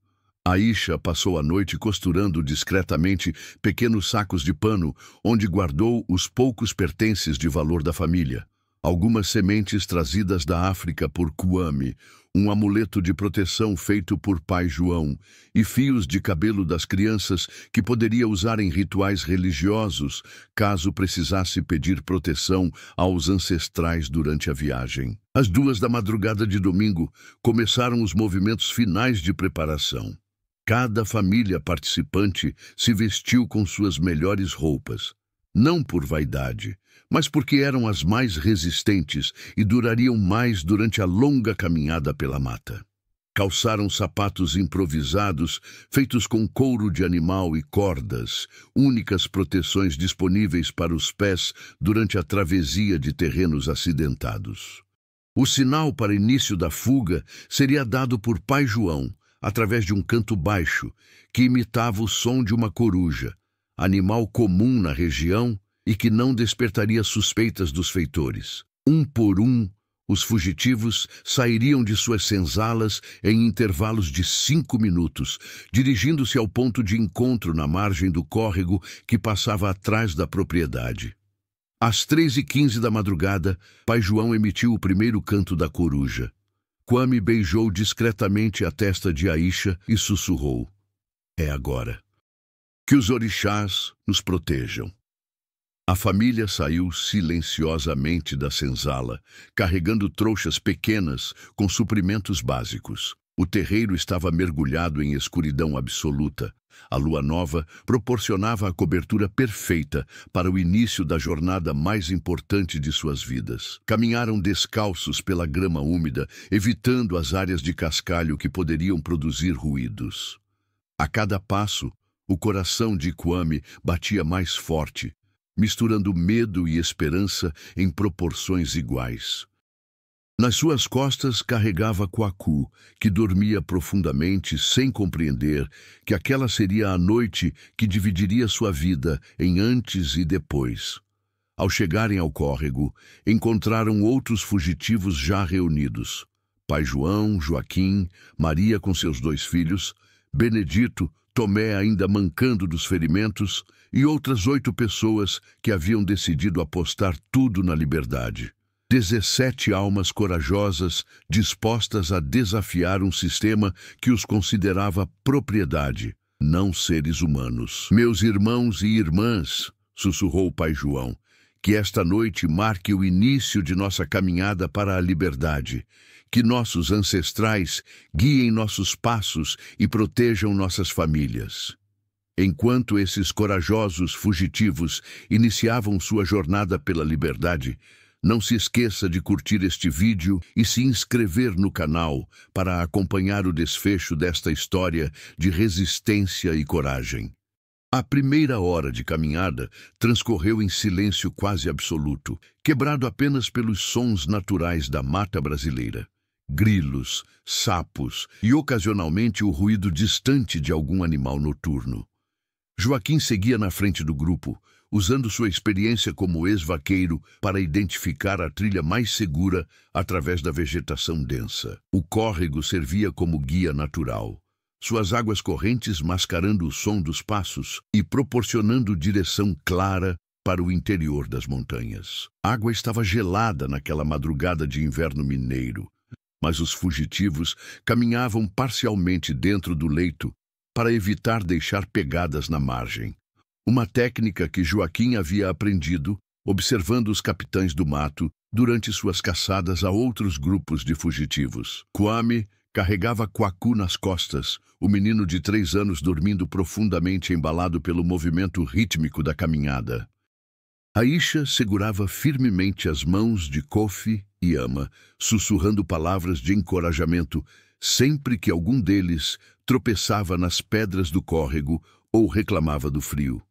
Aisha passou a noite costurando discretamente pequenos sacos de pano, onde guardou os poucos pertences de valor da família. Algumas sementes trazidas da África por Kwame, um amuleto de proteção feito por Pai João e fios de cabelo das crianças que poderia usar em rituais religiosos caso precisasse pedir proteção aos ancestrais durante a viagem. Às 2 da madrugada de domingo, começaram os movimentos finais de preparação. Cada família participante se vestiu com suas melhores roupas, não por vaidade, mas porque eram as mais resistentes e durariam mais durante a longa caminhada pela mata. Calçaram sapatos improvisados, feitos com couro de animal e cordas, únicas proteções disponíveis para os pés durante a travessia de terrenos acidentados. O sinal para início da fuga seria dado por Pai João, através de um canto baixo, que imitava o som de uma coruja, animal comum na região e que não despertaria suspeitas dos feitores. Um por um, Os fugitivos sairiam de suas senzalas em intervalos de 5 minutos, dirigindo-se ao ponto de encontro na margem do córrego que passava atrás da propriedade. Às 3h15 da madrugada, pai João emitiu o primeiro canto da coruja. Kwame beijou discretamente a testa de Aisha e sussurrou: "É agora. Que os orixás nos protejam." A família saiu silenciosamente da senzala, carregando trouxas pequenas com suprimentos básicos. O terreiro estava mergulhado em escuridão absoluta. A lua nova proporcionava a cobertura perfeita para o início da jornada mais importante de suas vidas. Caminharam descalços pela grama úmida, evitando as áreas de cascalho que poderiam produzir ruídos. A cada passo, o coração de Kwame batia mais forte, misturando medo e esperança em proporções iguais. Nas suas costas carregava Kwaku, que dormia profundamente sem compreender que aquela seria a noite que dividiria sua vida em antes e depois. Ao chegarem ao córrego, encontraram outros fugitivos já reunidos. Pai João, Joaquim, Maria com seus 2 filhos, Benedito, Tomé ainda mancando dos ferimentos e outras 8 pessoas que haviam decidido apostar tudo na liberdade. 17 almas corajosas dispostas a desafiar um sistema que os considerava propriedade, não seres humanos. "Meus irmãos e irmãs", sussurrou pai João, "que esta noite marque o início de nossa caminhada para a liberdade. Que nossos ancestrais guiem nossos passos e protejam nossas famílias." Enquanto esses corajosos fugitivos iniciavam sua jornada pela liberdade, não se esqueça de curtir este vídeo e se inscrever no canal para acompanhar o desfecho desta história de resistência e coragem. A primeira hora de caminhada transcorreu em silêncio quase absoluto, quebrado apenas pelos sons naturais da mata brasileira. Grilos, sapos e ocasionalmente o ruído distante de algum animal noturno. Joaquim seguia na frente do grupo, usando sua experiência como ex-vaqueiro para identificar a trilha mais segura através da vegetação densa. O córrego servia como guia natural, suas águas correntes mascarando o som dos passos e proporcionando direção clara para o interior das montanhas. A água estava gelada naquela madrugada de inverno mineiro, mas os fugitivos caminhavam parcialmente dentro do leito para evitar deixar pegadas na margem. Uma técnica que Joaquim havia aprendido observando os capitães do mato durante suas caçadas a outros grupos de fugitivos. Kwame carregava Kwaku nas costas, o menino de 3 anos dormindo profundamente embalado pelo movimento rítmico da caminhada. Aisha segurava firmemente as mãos de Kofi e Ama, sussurrando palavras de encorajamento sempre que algum deles tropeçava nas pedras do córrego ou reclamava do frio.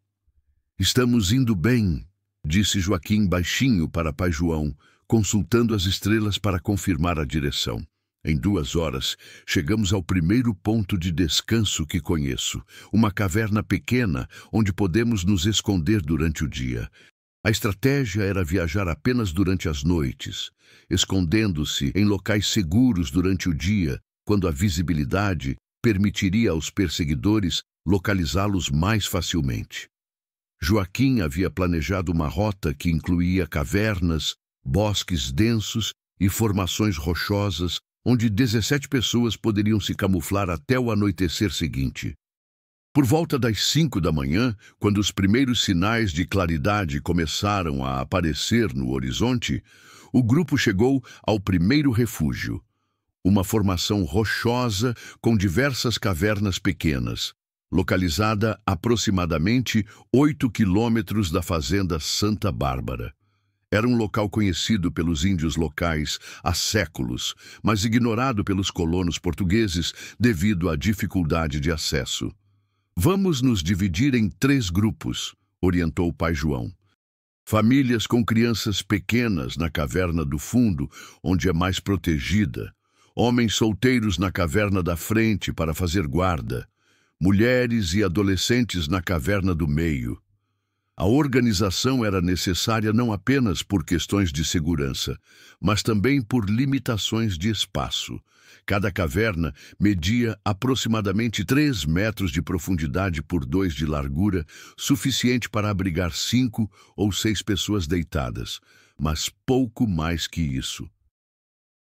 "Estamos indo bem", disse Joaquim baixinho para pai João, consultando as estrelas para confirmar a direção. "Em 2 horas, chegamos ao primeiro ponto de descanso que conheço, uma caverna pequena onde podemos nos esconder durante o dia. A estratégia era viajar apenas durante as noites, escondendo-se em locais seguros durante o dia, quando a visibilidade permitiria aos perseguidores localizá-los mais facilmente." Joaquim havia planejado uma rota que incluía cavernas, bosques densos e formações rochosas, onde 17 pessoas poderiam se camuflar até o anoitecer seguinte. Por volta das 5 da manhã, quando os primeiros sinais de claridade começaram a aparecer no horizonte, o grupo chegou ao primeiro refúgio, uma formação rochosa com diversas cavernas pequenas, localizada aproximadamente 8 quilômetros da fazenda Santa Bárbara. Era um local conhecido pelos índios locais há séculos, mas ignorado pelos colonos portugueses devido à dificuldade de acesso. "Vamos nos dividir em 3 grupos", orientou pai João. "Famílias com crianças pequenas na caverna do fundo, onde é mais protegida. Homens solteiros na caverna da frente para fazer guarda. Mulheres e adolescentes na caverna do meio." A organização era necessária não apenas por questões de segurança, mas também por limitações de espaço. Cada caverna media aproximadamente 3 metros de profundidade por 2 de largura, suficiente para abrigar 5 ou 6 pessoas deitadas, mas pouco mais que isso.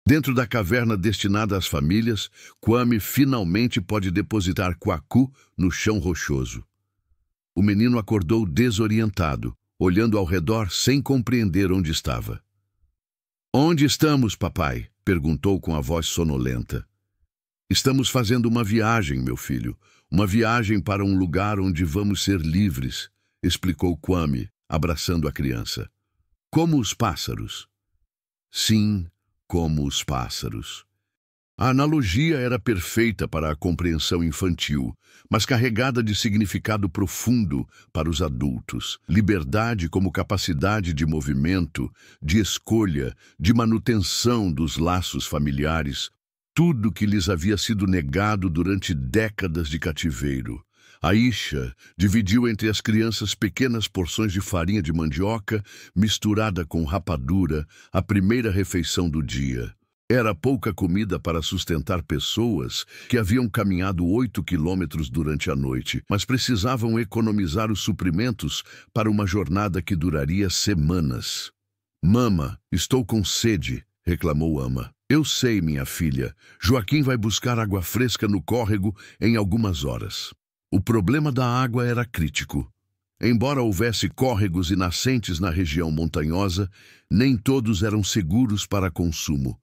Dentro da caverna destinada às famílias, Kwame finalmente pode depositar Kwaku no chão rochoso. O menino acordou desorientado, olhando ao redor sem compreender onde estava. "Onde estamos, papai?" perguntou com a voz sonolenta. "Estamos fazendo uma viagem, meu filho. Uma viagem para um lugar onde vamos ser livres", explicou Kwame, abraçando a criança. "Como os pássaros." Sim, como os pássaros. A analogia era perfeita para a compreensão infantil, mas carregada de significado profundo para os adultos. Liberdade como capacidade de movimento, de escolha, de manutenção dos laços familiares, tudo que lhes havia sido negado durante décadas de cativeiro. Aisha dividiu entre as crianças pequenas porções de farinha de mandioca misturada com rapadura, a primeira refeição do dia. Era pouca comida para sustentar pessoas que haviam caminhado 8 quilômetros durante a noite, mas precisavam economizar os suprimentos para uma jornada que duraria semanas. "Mama, estou com sede", reclamou Ama. "Eu sei, minha filha. Joaquim vai buscar água fresca no córrego em algumas horas." O problema da água era crítico. Embora houvesse córregos e nascentes na região montanhosa, nem todos eram seguros para consumo.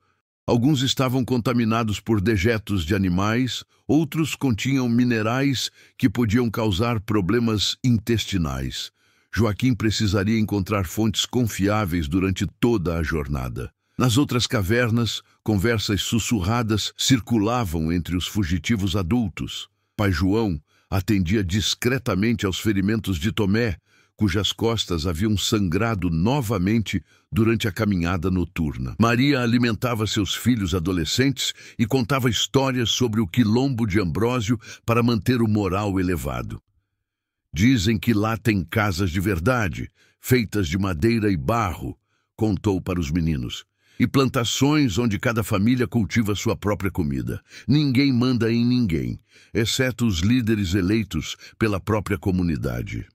Alguns estavam contaminados por dejetos de animais, outros continham minerais que podiam causar problemas intestinais. Joaquim precisaria encontrar fontes confiáveis durante toda a jornada. Nas outras cavernas, conversas sussurradas circulavam entre os fugitivos adultos. Pai João atendia discretamente aos ferimentos de Tomé, cujas costas haviam sangrado novamente durante a caminhada noturna. Maria alimentava seus filhos adolescentes e contava histórias sobre o quilombo de Ambrósio para manter o moral elevado. "Dizem que lá tem casas de verdade, feitas de madeira e barro", contou para os meninos, "e plantações onde cada família cultiva sua própria comida. Ninguém manda em ninguém, exceto os líderes eleitos pela própria comunidade."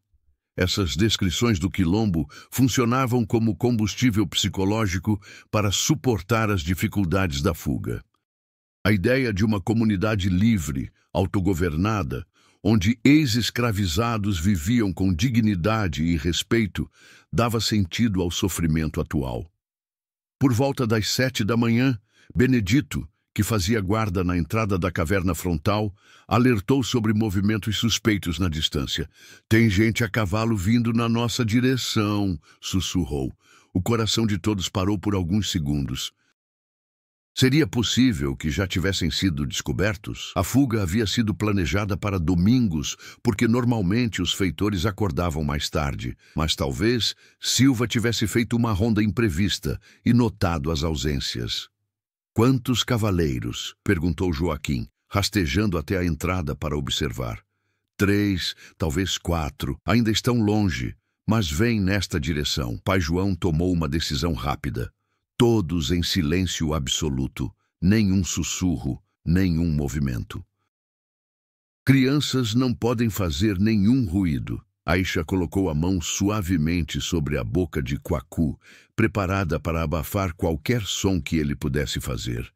Essas descrições do quilombo funcionavam como combustível psicológico para suportar as dificuldades da fuga. A ideia de uma comunidade livre, autogovernada, onde ex-escravizados viviam com dignidade e respeito, dava sentido ao sofrimento atual. Por volta das 7 da manhã, Benedito, que fazia guarda na entrada da caverna frontal, alertou sobre movimentos suspeitos na distância. "Tem gente a cavalo vindo na nossa direção", sussurrou. O coração de todos parou por alguns segundos. Seria possível que já tivessem sido descobertos? A fuga havia sido planejada para domingos, porque normalmente os feitores acordavam mais tarde. Mas talvez Silva tivesse feito uma ronda imprevista e notado as ausências. "Quantos cavaleiros?" perguntou Joaquim, rastejando até a entrada para observar. 3, talvez 4. Ainda estão longe, mas vêm nesta direção." Pai João tomou uma decisão rápida. Todos em silêncio absoluto, nenhum sussurro, nenhum movimento. "Crianças não podem fazer nenhum ruído." Aisha colocou a mão suavemente sobre a boca de Kwaku, preparada para abafar qualquer som que ele pudesse fazer.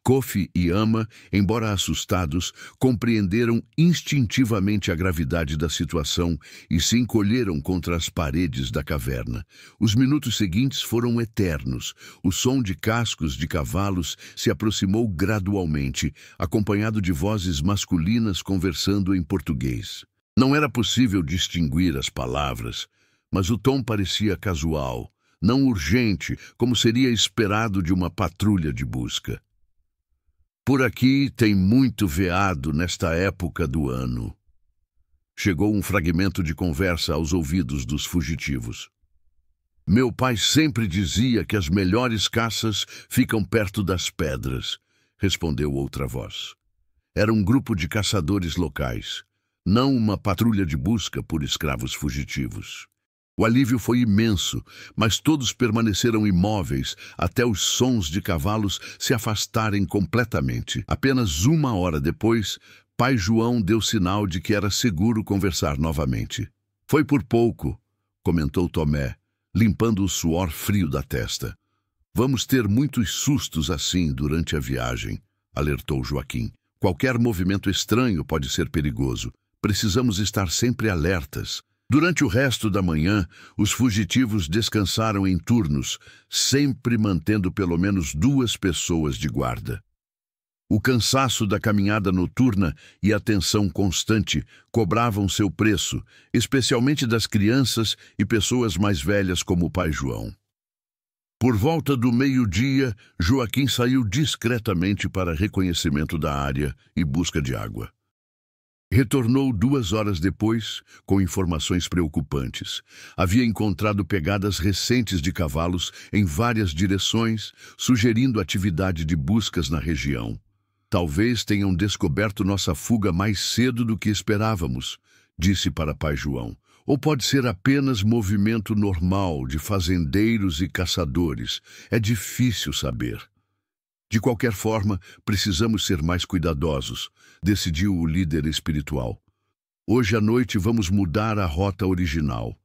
Kofi e Ama, embora assustados, compreenderam instintivamente a gravidade da situação e se encolheram contra as paredes da caverna. Os minutos seguintes foram eternos. O som de cascos de cavalos se aproximou gradualmente, acompanhado de vozes masculinas conversando em português. Não era possível distinguir as palavras, mas o tom parecia casual, não urgente, como seria esperado de uma patrulha de busca. "Por aqui tem muito veado nesta época do ano." Chegou um fragmento de conversa aos ouvidos dos fugitivos. "Meu pai sempre dizia que as melhores caças ficam perto das pedras", respondeu outra voz. Era um grupo de caçadores locais, não uma patrulha de busca por escravos fugitivos. O alívio foi imenso, mas todos permaneceram imóveis até os sons de cavalos se afastarem completamente. Apenas 1 hora depois, pai João deu sinal de que era seguro conversar novamente. Foi por pouco, comentou Tomé, limpando o suor frio da testa. Vamos ter muitos sustos assim durante a viagem, alertou Joaquim. Qualquer movimento estranho pode ser perigoso. Precisamos estar sempre alertas. Durante o resto da manhã, os fugitivos descansaram em turnos, sempre mantendo pelo menos 2 pessoas de guarda. O cansaço da caminhada noturna e a tensão constante cobravam seu preço, especialmente das crianças e pessoas mais velhas como o pai João. Por volta do meio-dia, Joaquim saiu discretamente para reconhecimento da área e busca de água. Retornou 2 horas depois, com informações preocupantes. Havia encontrado pegadas recentes de cavalos em várias direções, sugerindo atividade de buscas na região. Talvez tenham descoberto nossa fuga mais cedo do que esperávamos, disse para pai João. Ou pode ser apenas movimento normal de fazendeiros e caçadores. É difícil saber. De qualquer forma, precisamos ser mais cuidadosos, decidiu o líder espiritual. Hoje à noite vamos mudar a rota original.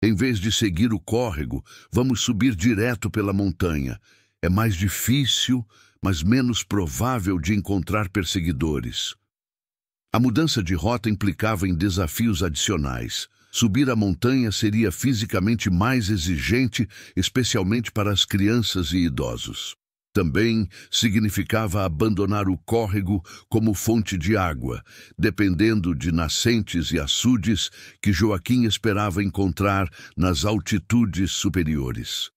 Em vez de seguir o córrego, vamos subir direto pela montanha. É mais difícil, mas menos provável de encontrar perseguidores. A mudança de rota implicava em desafios adicionais. Subir a montanha seria fisicamente mais exigente, especialmente para as crianças e idosos. Também significava abandonar o córrego como fonte de água, dependendo de nascentes e açudes que Joaquim esperava encontrar nas altitudes superiores.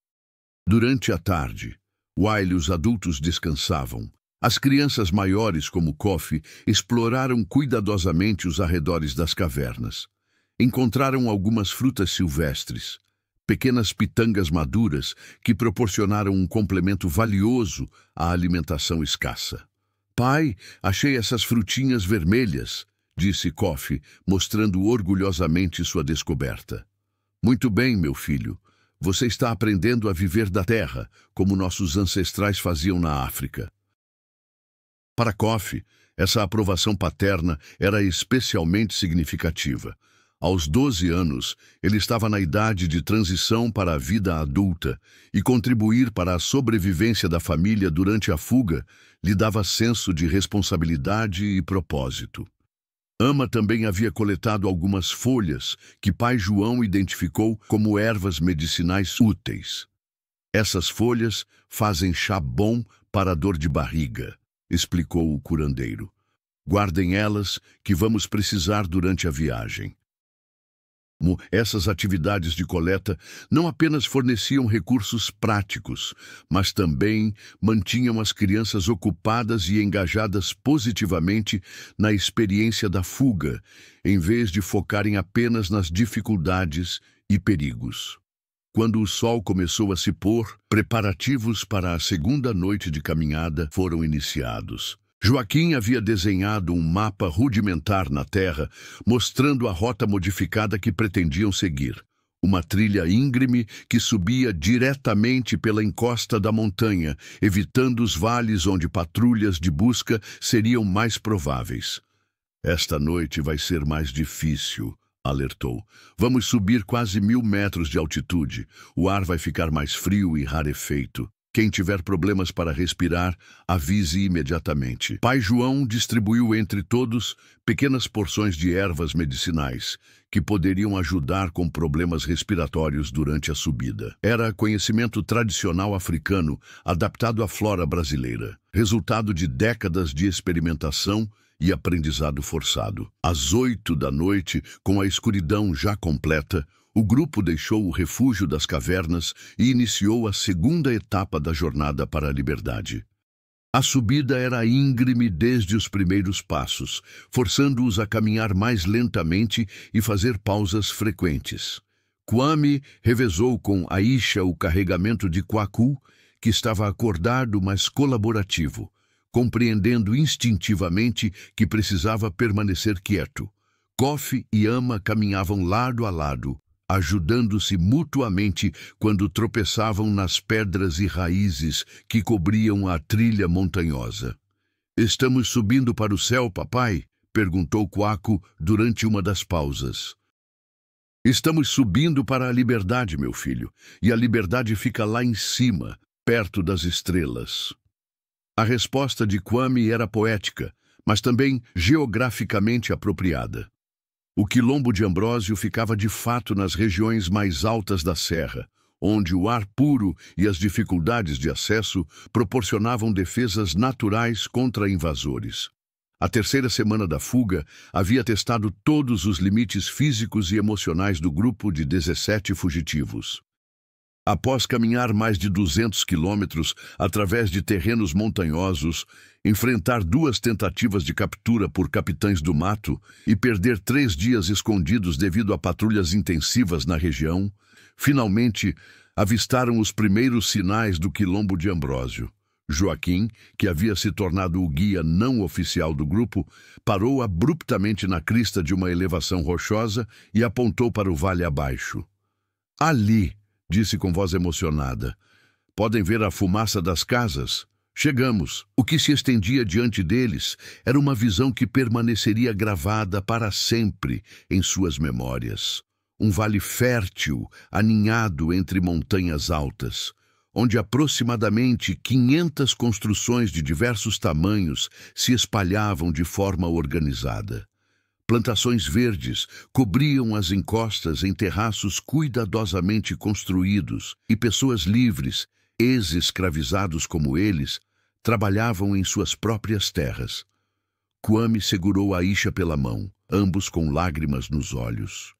Durante a tarde, while os adultos descansavam, as crianças maiores, como Kofi, exploraram cuidadosamente os arredores das cavernas. Encontraram algumas frutas silvestres, pequenas pitangas maduras que proporcionaram um complemento valioso à alimentação escassa. Pai, achei essas frutinhas vermelhas, disse Kofi, mostrando orgulhosamente sua descoberta. Muito bem, meu filho. Você está aprendendo a viver da terra, como nossos ancestrais faziam na África. Para Kofi, essa aprovação paterna era especialmente significativa. Aos 12 anos, ele estava na idade de transição para a vida adulta e contribuir para a sobrevivência da família durante a fuga lhe dava senso de responsabilidade e propósito. Ama também havia coletado algumas folhas que pai João identificou como ervas medicinais úteis. Essas folhas fazem chá bom para a dor de barriga, explicou o curandeiro. Guardem elas, que vamos precisar durante a viagem. Essas atividades de coleta não apenas forneciam recursos práticos, mas também mantinham as crianças ocupadas e engajadas positivamente na experiência da fuga, em vez de focarem apenas nas dificuldades e perigos. Quando o sol começou a se pôr, preparativos para a segunda noite de caminhada foram iniciados. Joaquim havia desenhado um mapa rudimentar na terra, mostrando a rota modificada que pretendiam seguir. Uma trilha íngreme que subia diretamente pela encosta da montanha, evitando os vales onde patrulhas de busca seriam mais prováveis. Esta noite vai ser mais difícil, alertou. Vamos subir quase 1000 metros de altitude. O ar vai ficar mais frio e rarefeito. Quem tiver problemas para respirar, avise imediatamente. Pai João distribuiu entre todos pequenas porções de ervas medicinais, que poderiam ajudar com problemas respiratórios durante a subida. Era conhecimento tradicional africano, adaptado à flora brasileira, resultado de décadas de experimentação e aprendizado forçado. Às 8 da noite, com a escuridão já completa, o grupo deixou o refúgio das cavernas e iniciou a segunda etapa da jornada para a liberdade. A subida era íngreme desde os primeiros passos, forçando-os a caminhar mais lentamente e fazer pausas frequentes. Kwame revezou com Aisha o carregamento de Kwaku, que estava acordado, mas colaborativo, compreendendo instintivamente que precisava permanecer quieto. Kofi e Ama caminhavam lado a lado, ajudando-se mutuamente quando tropeçavam nas pedras e raízes que cobriam a trilha montanhosa. "Estamos subindo para o céu, papai?" perguntou Quaco durante uma das pausas. "Estamos subindo para a liberdade, meu filho, e a liberdade fica lá em cima, perto das estrelas." A resposta de Kwame era poética, mas também geograficamente apropriada. O quilombo de Ambrósio ficava de fato nas regiões mais altas da serra, onde o ar puro e as dificuldades de acesso proporcionavam defesas naturais contra invasores. A terceira semana da fuga havia testado todos os limites físicos e emocionais do grupo de 17 fugitivos. Após caminhar mais de 200 quilômetros através de terrenos montanhosos, enfrentar 2 tentativas de captura por capitães do mato e perder 3 dias escondidos devido a patrulhas intensivas na região, finalmente avistaram os primeiros sinais do quilombo de Ambrósio. Joaquim, que havia se tornado o guia não oficial do grupo, parou abruptamente na crista de uma elevação rochosa e apontou para o vale abaixo. "Ali", disse com voz emocionada. "Podem ver a fumaça das casas? Chegamos." O que se estendia diante deles era uma visão que permaneceria gravada para sempre em suas memórias. Um vale fértil, aninhado entre montanhas altas, onde aproximadamente 500 construções de diversos tamanhos se espalhavam de forma organizada. Plantações verdes cobriam as encostas em terraços cuidadosamente construídos, e pessoas livres, ex-escravizados como eles, trabalhavam em suas próprias terras. Kwame segurou Aisha pela mão, ambos com lágrimas nos olhos.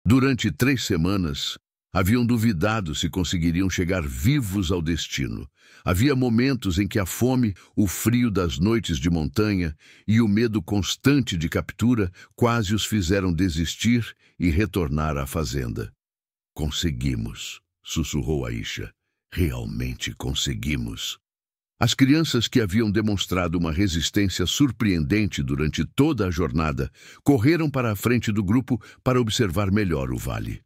Durante 3 semanas, haviam duvidado se conseguiriam chegar vivos ao destino. Havia momentos em que a fome, o frio das noites de montanha e o medo constante de captura quase os fizeram desistir e retornar à fazenda. "Conseguimos", sussurrou Aisha. "Realmente conseguimos." As crianças, que haviam demonstrado uma resistência surpreendente durante toda a jornada, correram para a frente do grupo para observar melhor o vale.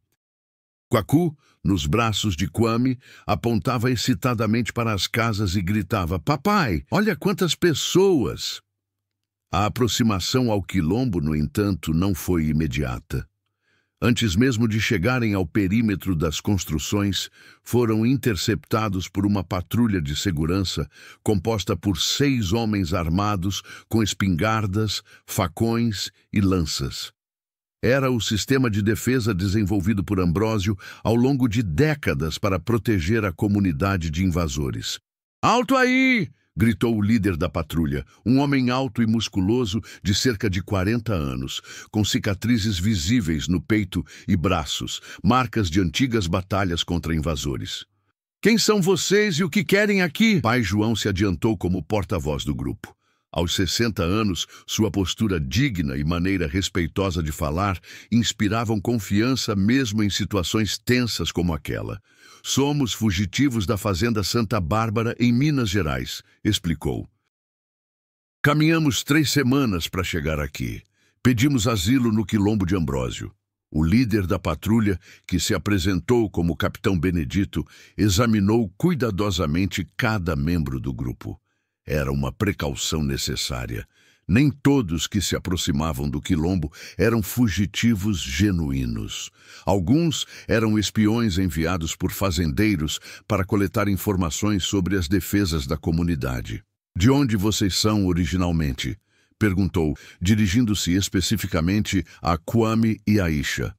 Quaku, nos braços de Kwame, apontava excitadamente para as casas e gritava: "Papai, olha quantas pessoas!" A aproximação ao quilombo, no entanto, não foi imediata. Antes mesmo de chegarem ao perímetro das construções, foram interceptados por uma patrulha de segurança composta por 6 homens armados com espingardas, facões e lanças. Era o sistema de defesa desenvolvido por Ambrósio ao longo de décadas para proteger a comunidade de invasores. "Alto aí!" gritou o líder da patrulha, um homem alto e musculoso de cerca de 40 anos, com cicatrizes visíveis no peito e braços, marcas de antigas batalhas contra invasores. "Quem são vocês e o que querem aqui?" Pai João se adiantou como porta-voz do grupo. Aos 60 anos, sua postura digna e maneira respeitosa de falar inspiravam confiança mesmo em situações tensas como aquela. "Somos fugitivos da fazenda Santa Bárbara, em Minas Gerais", explicou. "Caminhamos 3 semanas para chegar aqui. Pedimos asilo no quilombo de Ambrósio." O líder da patrulha, que se apresentou como Capitão Benedito, examinou cuidadosamente cada membro do grupo. Era uma precaução necessária. Nem todos que se aproximavam do quilombo eram fugitivos genuínos. Alguns eram espiões enviados por fazendeiros para coletar informações sobre as defesas da comunidade. "De onde vocês são originalmente?" perguntou, dirigindo-se especificamente a Kwame e Aisha.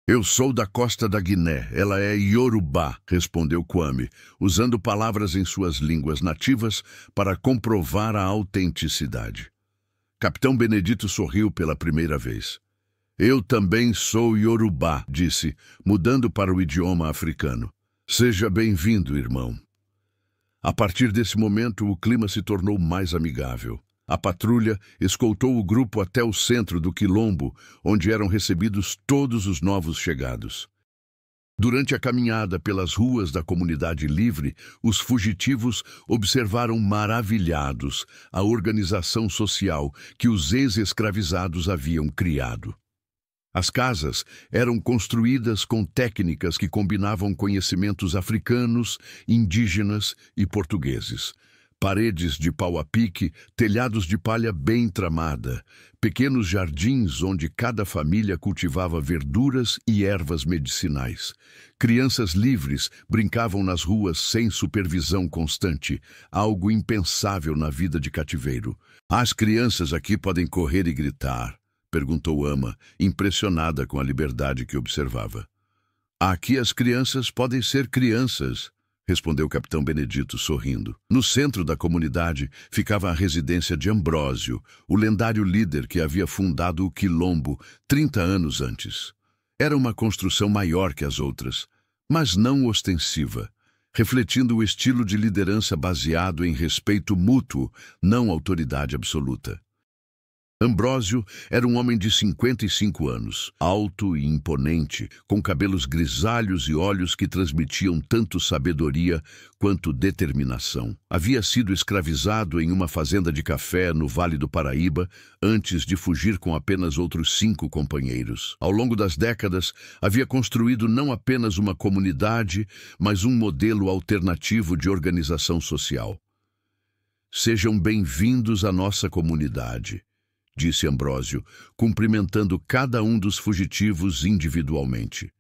"Eu sou da costa da Guiné, ela é Yorubá", respondeu Kwame, usando palavras em suas línguas nativas para comprovar a autenticidade. Capitão Benedito sorriu pela primeira vez. "Eu também sou Yorubá", disse, mudando para o idioma africano. "Seja bem-vindo, irmão." A partir desse momento, o clima se tornou mais amigável. A patrulha escoltou o grupo até o centro do quilombo, onde eram recebidos todos os novos chegados. Durante a caminhada pelas ruas da comunidade livre, os fugitivos observaram maravilhados a organização social que os ex-escravizados haviam criado. As casas eram construídas com técnicas que combinavam conhecimentos africanos, indígenas e portugueses. Paredes de pau a pique, telhados de palha bem tramada, pequenos jardins onde cada família cultivava verduras e ervas medicinais. Crianças livres brincavam nas ruas sem supervisão constante, algo impensável na vida de cativeiro. As crianças aqui podem correr e gritar, perguntou Ama, impressionada com a liberdade que observava. Aqui as crianças podem ser crianças, respondeu o capitão Benedito, sorrindo. No centro da comunidade ficava a residência de Ambrósio, o lendário líder que havia fundado o Quilombo 30 anos antes. Era uma construção maior que as outras, mas não ostensiva, refletindo o estilo de liderança baseado em respeito mútuo, não autoridade absoluta. Ambrósio era um homem de 55 anos, alto e imponente, com cabelos grisalhos e olhos que transmitiam tanto sabedoria quanto determinação. Havia sido escravizado em uma fazenda de café no Vale do Paraíba antes de fugir com apenas outros 5 companheiros. Ao longo das décadas, havia construído não apenas uma comunidade, mas um modelo alternativo de organização social. Sejam bem-vindos à nossa comunidade, disse Ambrósio, cumprimentando cada um dos fugitivos individualmente.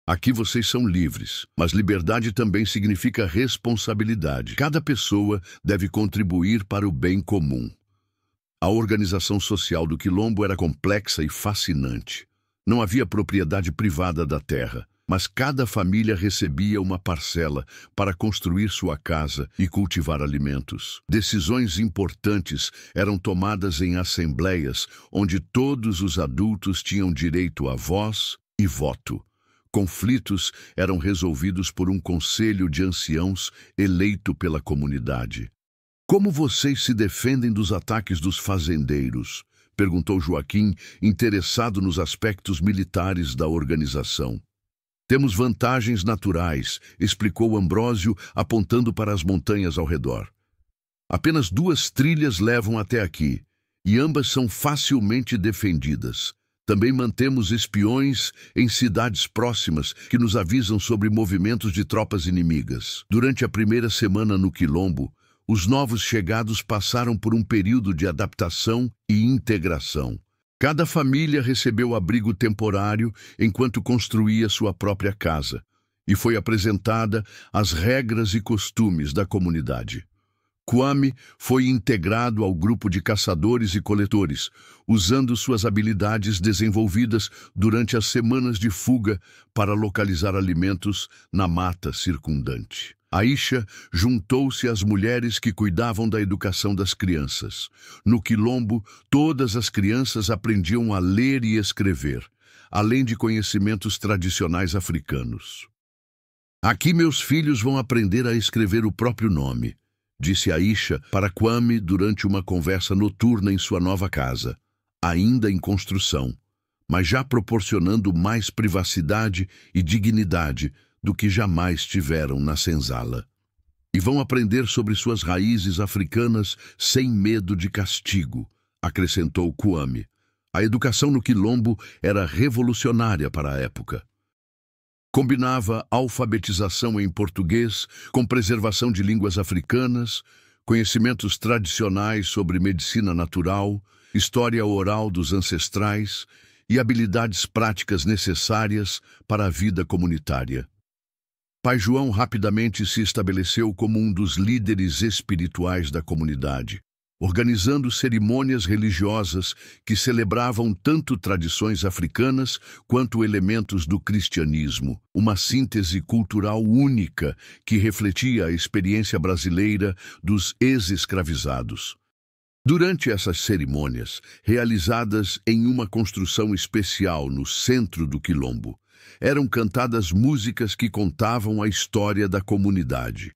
Aqui vocês são livres, mas liberdade também significa responsabilidade. Cada pessoa deve contribuir para o bem comum. A organização social do Quilombo era complexa e fascinante. Não havia propriedade privada da terra, mas cada família recebia uma parcela para construir sua casa e cultivar alimentos. Decisões importantes eram tomadas em assembleias, onde todos os adultos tinham direito a voz e voto. Conflitos eram resolvidos por um conselho de anciãos eleito pela comunidade. Como vocês se defendem dos ataques dos fazendeiros? Perguntou Joaquim, interessado nos aspectos militares da organização. Temos vantagens naturais, explicou Ambrósio, apontando para as montanhas ao redor. Apenas 2 trilhas levam até aqui, e ambas são facilmente defendidas. Também mantemos espiões em cidades próximas que nos avisam sobre movimentos de tropas inimigas. Durante a primeira semana no Quilombo, os novos chegados passaram por um período de adaptação e integração. Cada família recebeu abrigo temporário enquanto construía sua própria casa, e foi apresentada as regras e costumes da comunidade. Kwame foi integrado ao grupo de caçadores e coletores, usando suas habilidades desenvolvidas durante as semanas de fuga para localizar alimentos na mata circundante. Aisha juntou-se às mulheres que cuidavam da educação das crianças. No Quilombo, todas as crianças aprendiam a ler e escrever, além de conhecimentos tradicionais africanos. Aqui meus filhos vão aprender a escrever o próprio nome, disse Aisha para Kwame durante uma conversa noturna em sua nova casa, ainda em construção, mas já proporcionando mais privacidade e dignidade do que jamais tiveram na senzala. E vão aprender sobre suas raízes africanas sem medo de castigo, acrescentou Kwame. A educação no Quilombo era revolucionária para a época. Combinava alfabetização em português com preservação de línguas africanas, conhecimentos tradicionais sobre medicina natural, história oral dos ancestrais e habilidades práticas necessárias para a vida comunitária. Pai João rapidamente se estabeleceu como um dos líderes espirituais da comunidade, organizando cerimônias religiosas que celebravam tanto tradições africanas quanto elementos do cristianismo, uma síntese cultural única que refletia a experiência brasileira dos ex-escravizados. Durante essas cerimônias, realizadas em uma construção especial no centro do Quilombo, eram cantadas músicas que contavam a história da comunidade.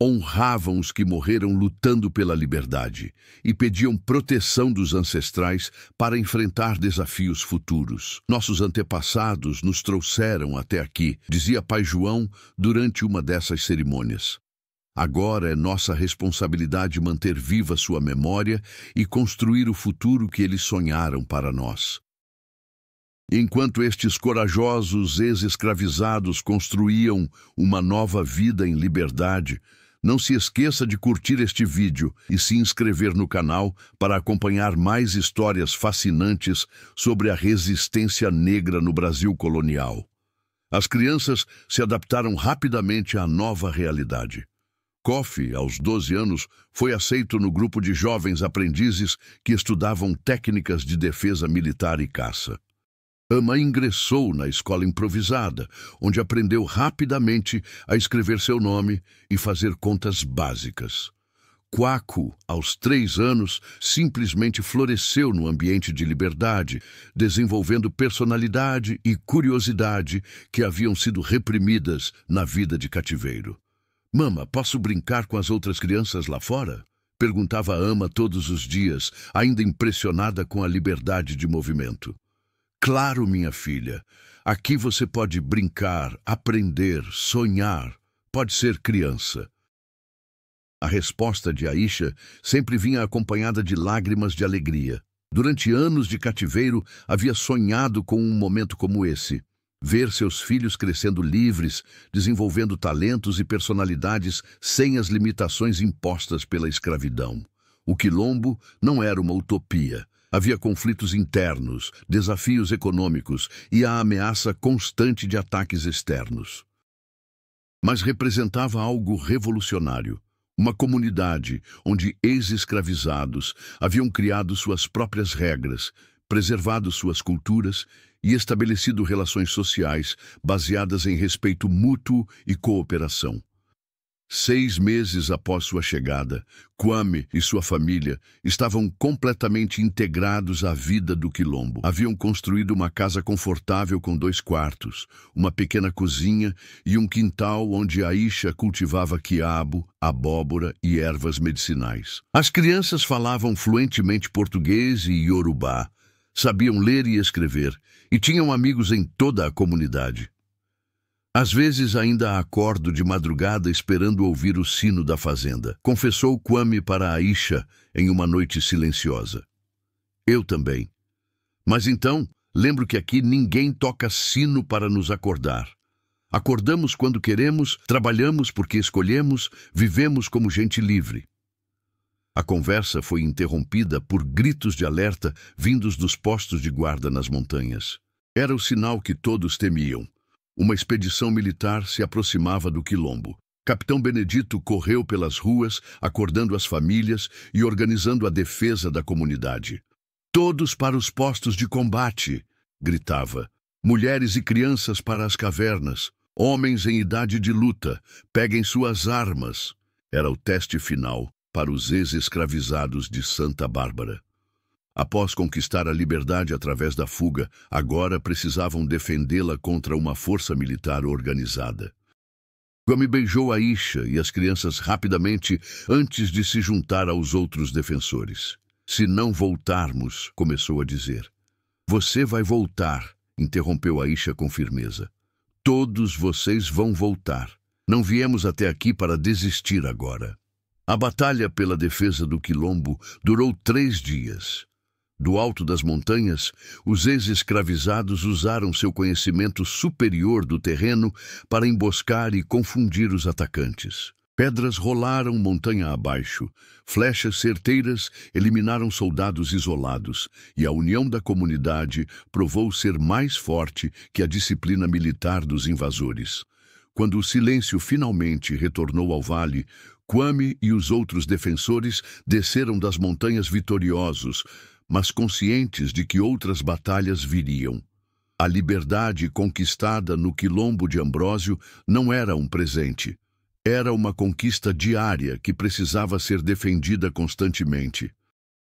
Honravam os que morreram lutando pela liberdade e pediam proteção dos ancestrais para enfrentar desafios futuros. Nossos antepassados nos trouxeram até aqui, dizia Pai João durante uma dessas cerimônias. Agora é nossa responsabilidade manter viva sua memória e construir o futuro que eles sonharam para nós. Enquanto estes corajosos ex-escravizados construíam uma nova vida em liberdade, não se esqueça de curtir este vídeo e se inscrever no canal para acompanhar mais histórias fascinantes sobre a resistência negra no Brasil colonial. As crianças se adaptaram rapidamente à nova realidade. Kofi, aos 12 anos, foi aceito no grupo de jovens aprendizes que estudavam técnicas de defesa militar e caça. Ama ingressou na escola improvisada, onde aprendeu rapidamente a escrever seu nome e fazer contas básicas. Kwaku, aos 3 anos, simplesmente floresceu no ambiente de liberdade, desenvolvendo personalidade e curiosidade que haviam sido reprimidas na vida de cativeiro. "Mama, posso brincar com as outras crianças lá fora?" perguntava a Ama todos os dias, ainda impressionada com a liberdade de movimento. "Claro, minha filha. Aqui você pode brincar, aprender, sonhar. Pode ser criança." A resposta de Aisha sempre vinha acompanhada de lágrimas de alegria. Durante anos de cativeiro, havia sonhado com um momento como esse. Ver seus filhos crescendo livres, desenvolvendo talentos e personalidades sem as limitações impostas pela escravidão. O quilombo não era uma utopia. Havia conflitos internos, desafios econômicos e a ameaça constante de ataques externos. Mas representava algo revolucionário. Uma comunidade onde ex-escravizados haviam criado suas próprias regras, preservado suas culturas e estabelecido relações sociais baseadas em respeito mútuo e cooperação. 6 meses após sua chegada, Kwame e sua família estavam completamente integrados à vida do quilombo. Haviam construído uma casa confortável com 2 quartos, uma pequena cozinha e um quintal onde Aisha cultivava quiabo, abóbora e ervas medicinais. As crianças falavam fluentemente português e iorubá, sabiam ler e escrever e tinham amigos em toda a comunidade. "Às vezes ainda acordo de madrugada esperando ouvir o sino da fazenda", confessou Kwame para Aisha em uma noite silenciosa. "Eu também. Mas então, lembro que aqui ninguém toca sino para nos acordar. Acordamos quando queremos, trabalhamos porque escolhemos, vivemos como gente livre." A conversa foi interrompida por gritos de alerta vindos dos postos de guarda nas montanhas. Era o sinal que todos temiam. Uma expedição militar se aproximava do quilombo. Capitão Benedito correu pelas ruas, acordando as famílias e organizando a defesa da comunidade. "Todos para os postos de combate!" gritava. "Mulheres e crianças para as cavernas. Homens em idade de luta, peguem suas armas." Era o teste final para os ex-escravizados de Santa Bárbara. Após conquistar a liberdade através da fuga, agora precisavam defendê-la contra uma força militar organizada. Kwame beijou Aisha e as crianças rapidamente antes de se juntar aos outros defensores. "Se não voltarmos", começou a dizer. "Você vai voltar", interrompeu Aisha com firmeza. "Todos vocês vão voltar. Não viemos até aqui para desistir agora." A batalha pela defesa do quilombo durou 3 dias. Do alto das montanhas, os ex-escravizados usaram seu conhecimento superior do terreno para emboscar e confundir os atacantes. Pedras rolaram montanha abaixo, flechas certeiras eliminaram soldados isolados, e a união da comunidade provou ser mais forte que a disciplina militar dos invasores. Quando o silêncio finalmente retornou ao vale, Kwame e os outros defensores desceram das montanhas vitoriosos, mas conscientes de que outras batalhas viriam. A liberdade conquistada no quilombo de Ambrósio não era um presente. Era uma conquista diária que precisava ser defendida constantemente.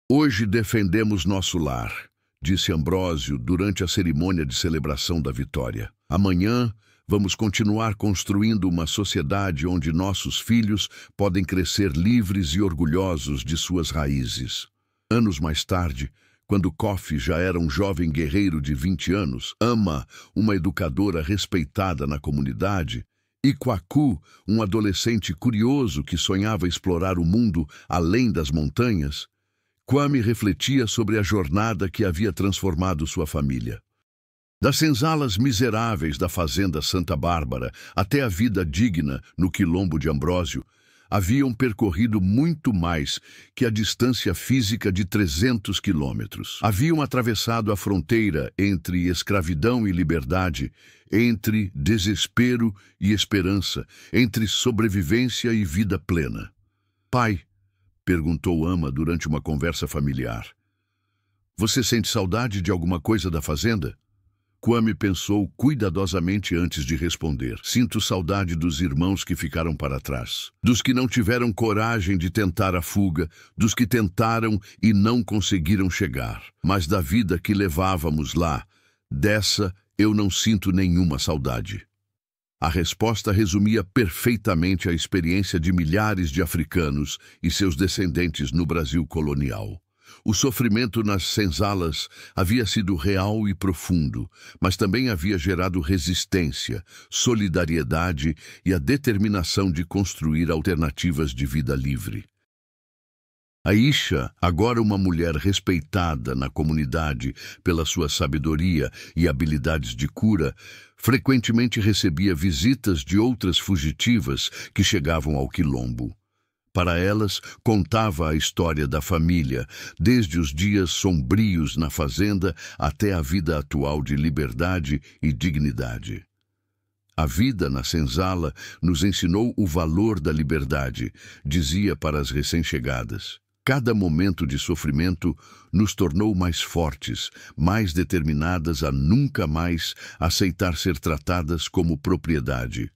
"Hoje defendemos nosso lar", disse Ambrósio durante a cerimônia de celebração da vitória. "Amanhã vamos continuar construindo uma sociedade onde nossos filhos podem crescer livres e orgulhosos de suas raízes." Anos mais tarde, quando Kofi já era um jovem guerreiro de 20 anos, Ama, uma educadora respeitada na comunidade, e Kwaku, um adolescente curioso que sonhava explorar o mundo além das montanhas, Kwame refletia sobre a jornada que havia transformado sua família. Das senzalas miseráveis da fazenda Santa Bárbara até a vida digna no quilombo de Ambrósio, haviam percorrido muito mais que a distância física de 300 quilômetros. Haviam atravessado a fronteira entre escravidão e liberdade, entre desespero e esperança, entre sobrevivência e vida plena. "Pai", perguntou Ama durante uma conversa familiar, "você sente saudade de alguma coisa da fazenda?" Kwame pensou cuidadosamente antes de responder. "Sinto saudade dos irmãos que ficaram para trás, dos que não tiveram coragem de tentar a fuga, dos que tentaram e não conseguiram chegar. Mas da vida que levávamos lá, dessa eu não sinto nenhuma saudade." A resposta resumia perfeitamente a experiência de milhares de africanos e seus descendentes no Brasil colonial. O sofrimento nas senzalas havia sido real e profundo, mas também havia gerado resistência, solidariedade e a determinação de construir alternativas de vida livre. Aisha, agora uma mulher respeitada na comunidade pela sua sabedoria e habilidades de cura, frequentemente recebia visitas de outras fugitivas que chegavam ao quilombo. Para elas, contava a história da família, desde os dias sombrios na fazenda até a vida atual de liberdade e dignidade. "A vida na senzala nos ensinou o valor da liberdade", dizia para as recém-chegadas. "Cada momento de sofrimento nos tornou mais fortes, mais determinadas a nunca mais aceitar ser tratadas como propriedade."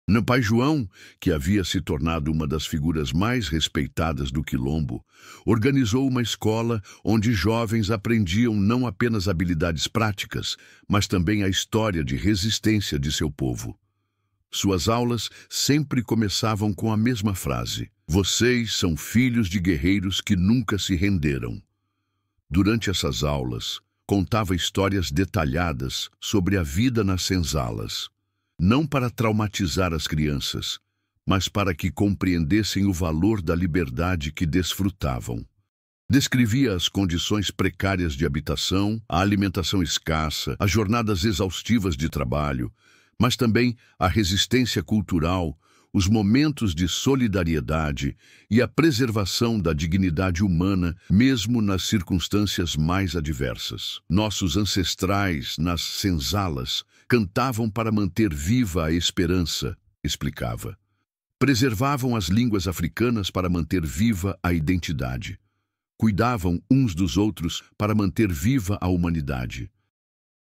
No pai João, que havia se tornado uma das figuras mais respeitadas do quilombo, organizou uma escola onde jovens aprendiam não apenas habilidades práticas, mas também a história de resistência de seu povo. Suas aulas sempre começavam com a mesma frase: "Vocês são filhos de guerreiros que nunca se renderam." Durante essas aulas, contava histórias detalhadas sobre a vida nas senzalas, não para traumatizar as crianças, mas para que compreendessem o valor da liberdade que desfrutavam. Descrevia as condições precárias de habitação, a alimentação escassa, as jornadas exaustivas de trabalho, mas também a resistência cultural, os momentos de solidariedade e a preservação da dignidade humana, mesmo nas circunstâncias mais adversas. Nossos ancestrais, nas senzalas, cantavam para manter viva a esperança, explicava. Preservavam as línguas africanas para manter viva a identidade. Cuidavam uns dos outros para manter viva a humanidade.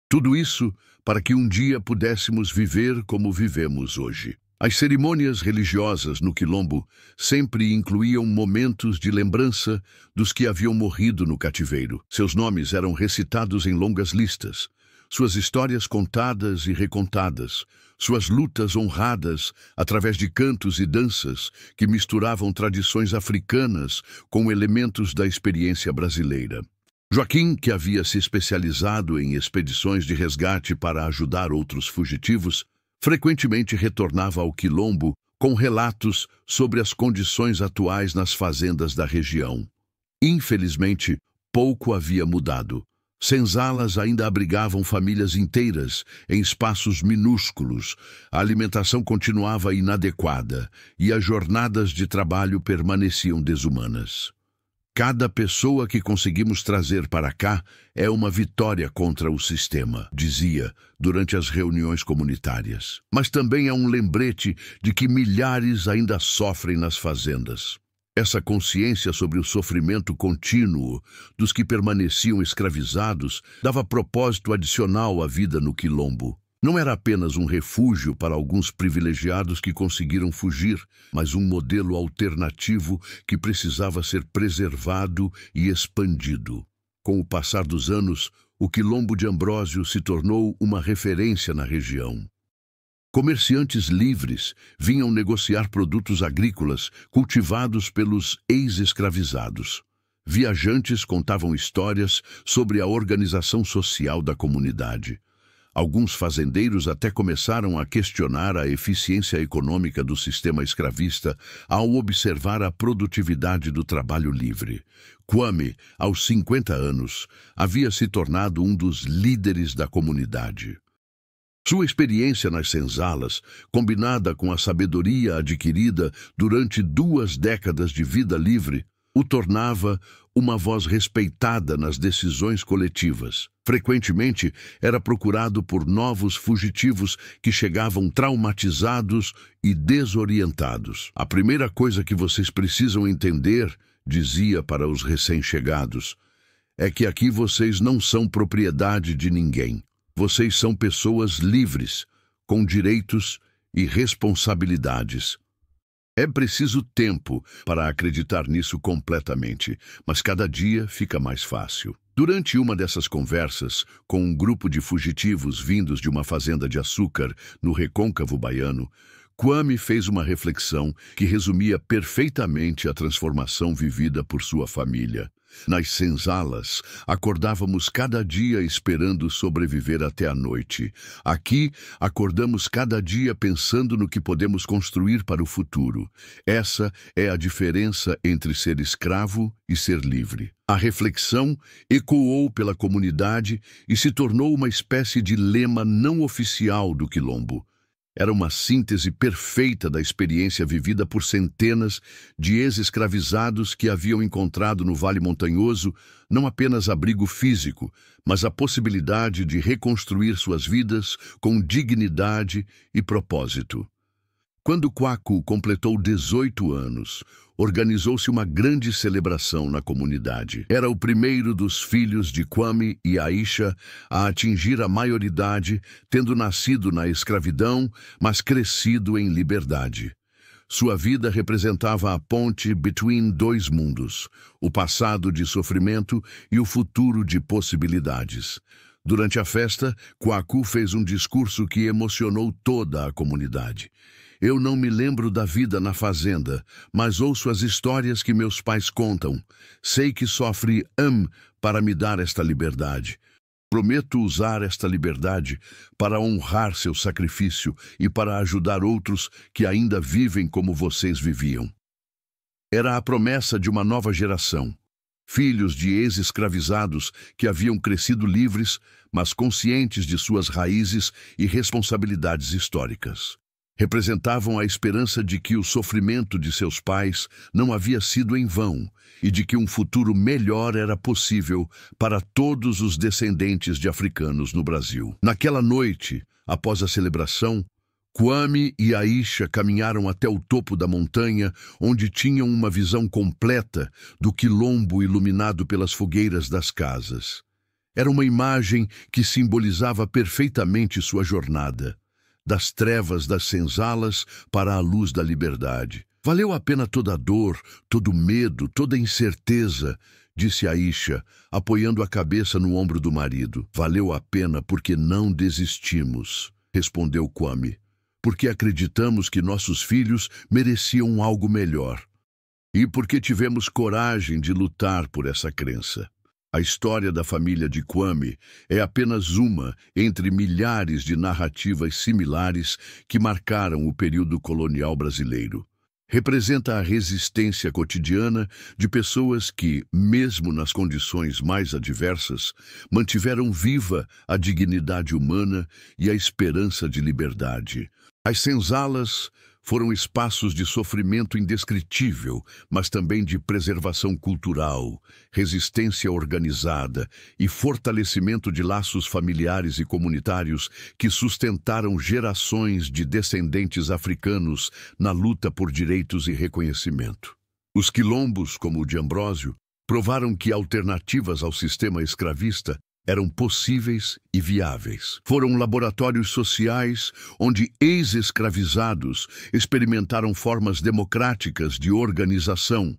Tudo isso para que um dia pudéssemos viver como vivemos hoje. As cerimônias religiosas no quilombo sempre incluíam momentos de lembrança dos que haviam morrido no cativeiro. Seus nomes eram recitados em longas listas, suas histórias contadas e recontadas, suas lutas honradas através de cantos e danças que misturavam tradições africanas com elementos da experiência brasileira. Joaquim, que havia se especializado em expedições de resgate para ajudar outros fugitivos, frequentemente retornava ao quilombo com relatos sobre as condições atuais nas fazendas da região. Infelizmente, pouco havia mudado. Senzalas ainda abrigavam famílias inteiras em espaços minúsculos, a alimentação continuava inadequada e as jornadas de trabalho permaneciam desumanas. "Cada pessoa que conseguimos trazer para cá é uma vitória contra o sistema", dizia durante as reuniões comunitárias. Mas também é um lembrete de que milhares ainda sofrem nas fazendas. Essa consciência sobre o sofrimento contínuo dos que permaneciam escravizados dava propósito adicional à vida no quilombo. Não era apenas um refúgio para alguns privilegiados que conseguiram fugir, mas um modelo alternativo que precisava ser preservado e expandido. Com o passar dos anos, o quilombo de Ambrósio se tornou uma referência na região. Comerciantes livres vinham negociar produtos agrícolas cultivados pelos ex-escravizados. Viajantes contavam histórias sobre a organização social da comunidade. Alguns fazendeiros até começaram a questionar a eficiência econômica do sistema escravista ao observar a produtividade do trabalho livre. Kwame, aos 50 anos, havia se tornado um dos líderes da comunidade. Sua experiência nas senzalas, combinada com a sabedoria adquirida durante 2 décadas de vida livre, o tornava uma voz respeitada nas decisões coletivas. Frequentemente, era procurado por novos fugitivos que chegavam traumatizados e desorientados. A primeira coisa que vocês precisam entender, dizia para os recém-chegados, é que aqui vocês não são propriedade de ninguém. Vocês são pessoas livres, com direitos e responsabilidades. É preciso tempo para acreditar nisso completamente, mas cada dia fica mais fácil. Durante uma dessas conversas, com um grupo de fugitivos vindos de uma fazenda de açúcar no recôncavo baiano, Kwame fez uma reflexão que resumia perfeitamente a transformação vivida por sua família. Nas senzalas, acordávamos cada dia esperando sobreviver até a noite. Aqui, acordamos cada dia pensando no que podemos construir para o futuro. Essa é a diferença entre ser escravo e ser livre. A reflexão ecoou pela comunidade e se tornou uma espécie de lema não oficial do Quilombo. Era uma síntese perfeita da experiência vivida por centenas de ex-escravizados que haviam encontrado no Vale Montanhoso não apenas abrigo físico, mas a possibilidade de reconstruir suas vidas com dignidade e propósito. Quando Kwaku completou 18 anos, organizou-se uma grande celebração na comunidade. Era o primeiro dos filhos de Kwame e Aisha a atingir a maioridade, tendo nascido na escravidão, mas crescido em liberdade. Sua vida representava a ponte between 2 mundos, o passado de sofrimento e o futuro de possibilidades. Durante a festa, Kwaku fez um discurso que emocionou toda a comunidade. Eu não me lembro da vida na fazenda, mas ouço as histórias que meus pais contam. Sei que sofre para me dar esta liberdade. Prometo usar esta liberdade para honrar seu sacrifício e para ajudar outros que ainda vivem como vocês viviam. Era a promessa de uma nova geração. Filhos de ex-escravizados que haviam crescido livres, mas conscientes de suas raízes e responsabilidades históricas. Representavam a esperança de que o sofrimento de seus pais não havia sido em vão e de que um futuro melhor era possível para todos os descendentes de africanos no Brasil. Naquela noite, após a celebração, Kwame e Aisha caminharam até o topo da montanha, onde tinham uma visão completa do quilombo iluminado pelas fogueiras das casas. Era uma imagem que simbolizava perfeitamente sua jornada, das trevas das senzalas para a luz da liberdade. Valeu a pena toda a dor, todo o medo, toda a incerteza, disse Aisha, apoiando a cabeça no ombro do marido. Valeu a pena porque não desistimos, respondeu Kwame, porque acreditamos que nossos filhos mereciam algo melhor. E porque tivemos coragem de lutar por essa crença. A história da família de Kwame é apenas uma entre milhares de narrativas similares que marcaram o período colonial brasileiro. Representa a resistência cotidiana de pessoas que, mesmo nas condições mais adversas, mantiveram viva a dignidade humana e a esperança de liberdade. As senzalas foram espaços de sofrimento indescritível, mas também de preservação cultural, resistência organizada e fortalecimento de laços familiares e comunitários que sustentaram gerações de descendentes africanos na luta por direitos e reconhecimento. Os quilombos, como o de Ambrósio, provaram que alternativas ao sistema escravista eram possíveis e viáveis. Foram laboratórios sociais onde ex-escravizados experimentaram formas democráticas de organização,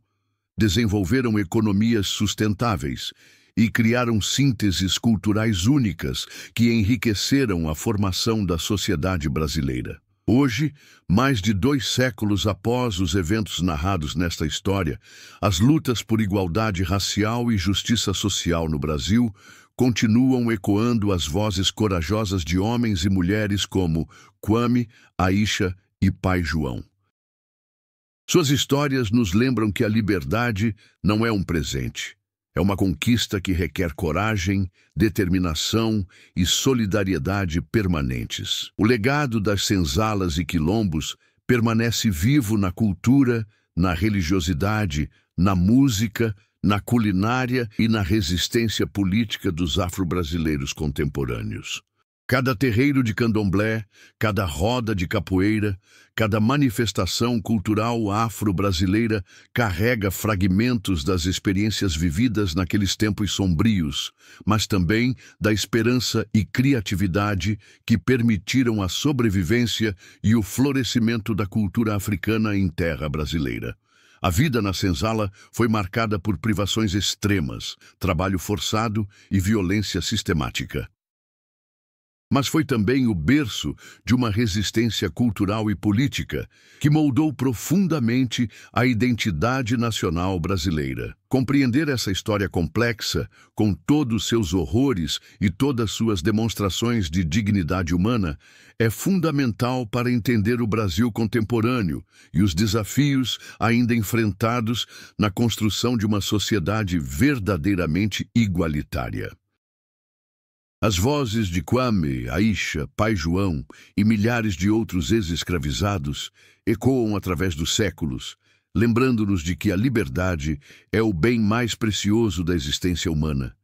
desenvolveram economias sustentáveis e criaram sínteses culturais únicas que enriqueceram a formação da sociedade brasileira. Hoje, mais de 2 séculos após os eventos narrados nesta história, as lutas por igualdade racial e justiça social no Brasil continuam ecoando as vozes corajosas de homens e mulheres como Kwame, Aisha e Pai João. Suas histórias nos lembram que a liberdade não é um presente. É uma conquista que requer coragem, determinação e solidariedade permanentes. O legado das senzalas e quilombos permanece vivo na cultura, na religiosidade, na música, na culinária e na resistência política dos afro-brasileiros contemporâneos. Cada terreiro de candomblé, cada roda de capoeira, cada manifestação cultural afro-brasileira carrega fragmentos das experiências vividas naqueles tempos sombrios, mas também da esperança e criatividade que permitiram a sobrevivência e o florescimento da cultura africana em terra brasileira. A vida na senzala foi marcada por privações extremas, trabalho forçado e violência sistemática. Mas foi também o berço de uma resistência cultural e política que moldou profundamente a identidade nacional brasileira. Compreender essa história complexa, com todos seus horrores e todas suas demonstrações de dignidade humana, é fundamental para entender o Brasil contemporâneo e os desafios ainda enfrentados na construção de uma sociedade verdadeiramente igualitária. As vozes de Kwame, Aisha, Pai João e milhares de outros ex-escravizados ecoam através dos séculos, lembrando-nos de que a liberdade é o bem mais precioso da existência humana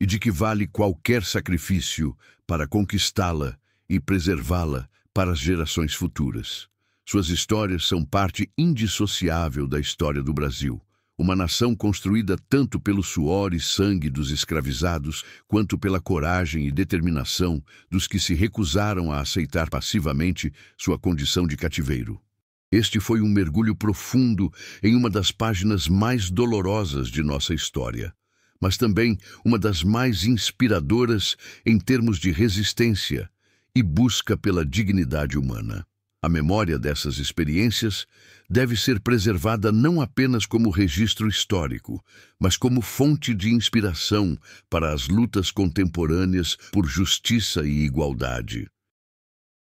e de que vale qualquer sacrifício para conquistá-la e preservá-la para as gerações futuras. Suas histórias são parte indissociável da história do Brasil. Uma nação construída tanto pelo suor e sangue dos escravizados, quanto pela coragem e determinação dos que se recusaram a aceitar passivamente sua condição de cativeiro. Este foi um mergulho profundo em uma das páginas mais dolorosas de nossa história, mas também uma das mais inspiradoras em termos de resistência e busca pela dignidade humana. A memória dessas experiências deve ser preservada não apenas como registro histórico, mas como fonte de inspiração para as lutas contemporâneas por justiça e igualdade.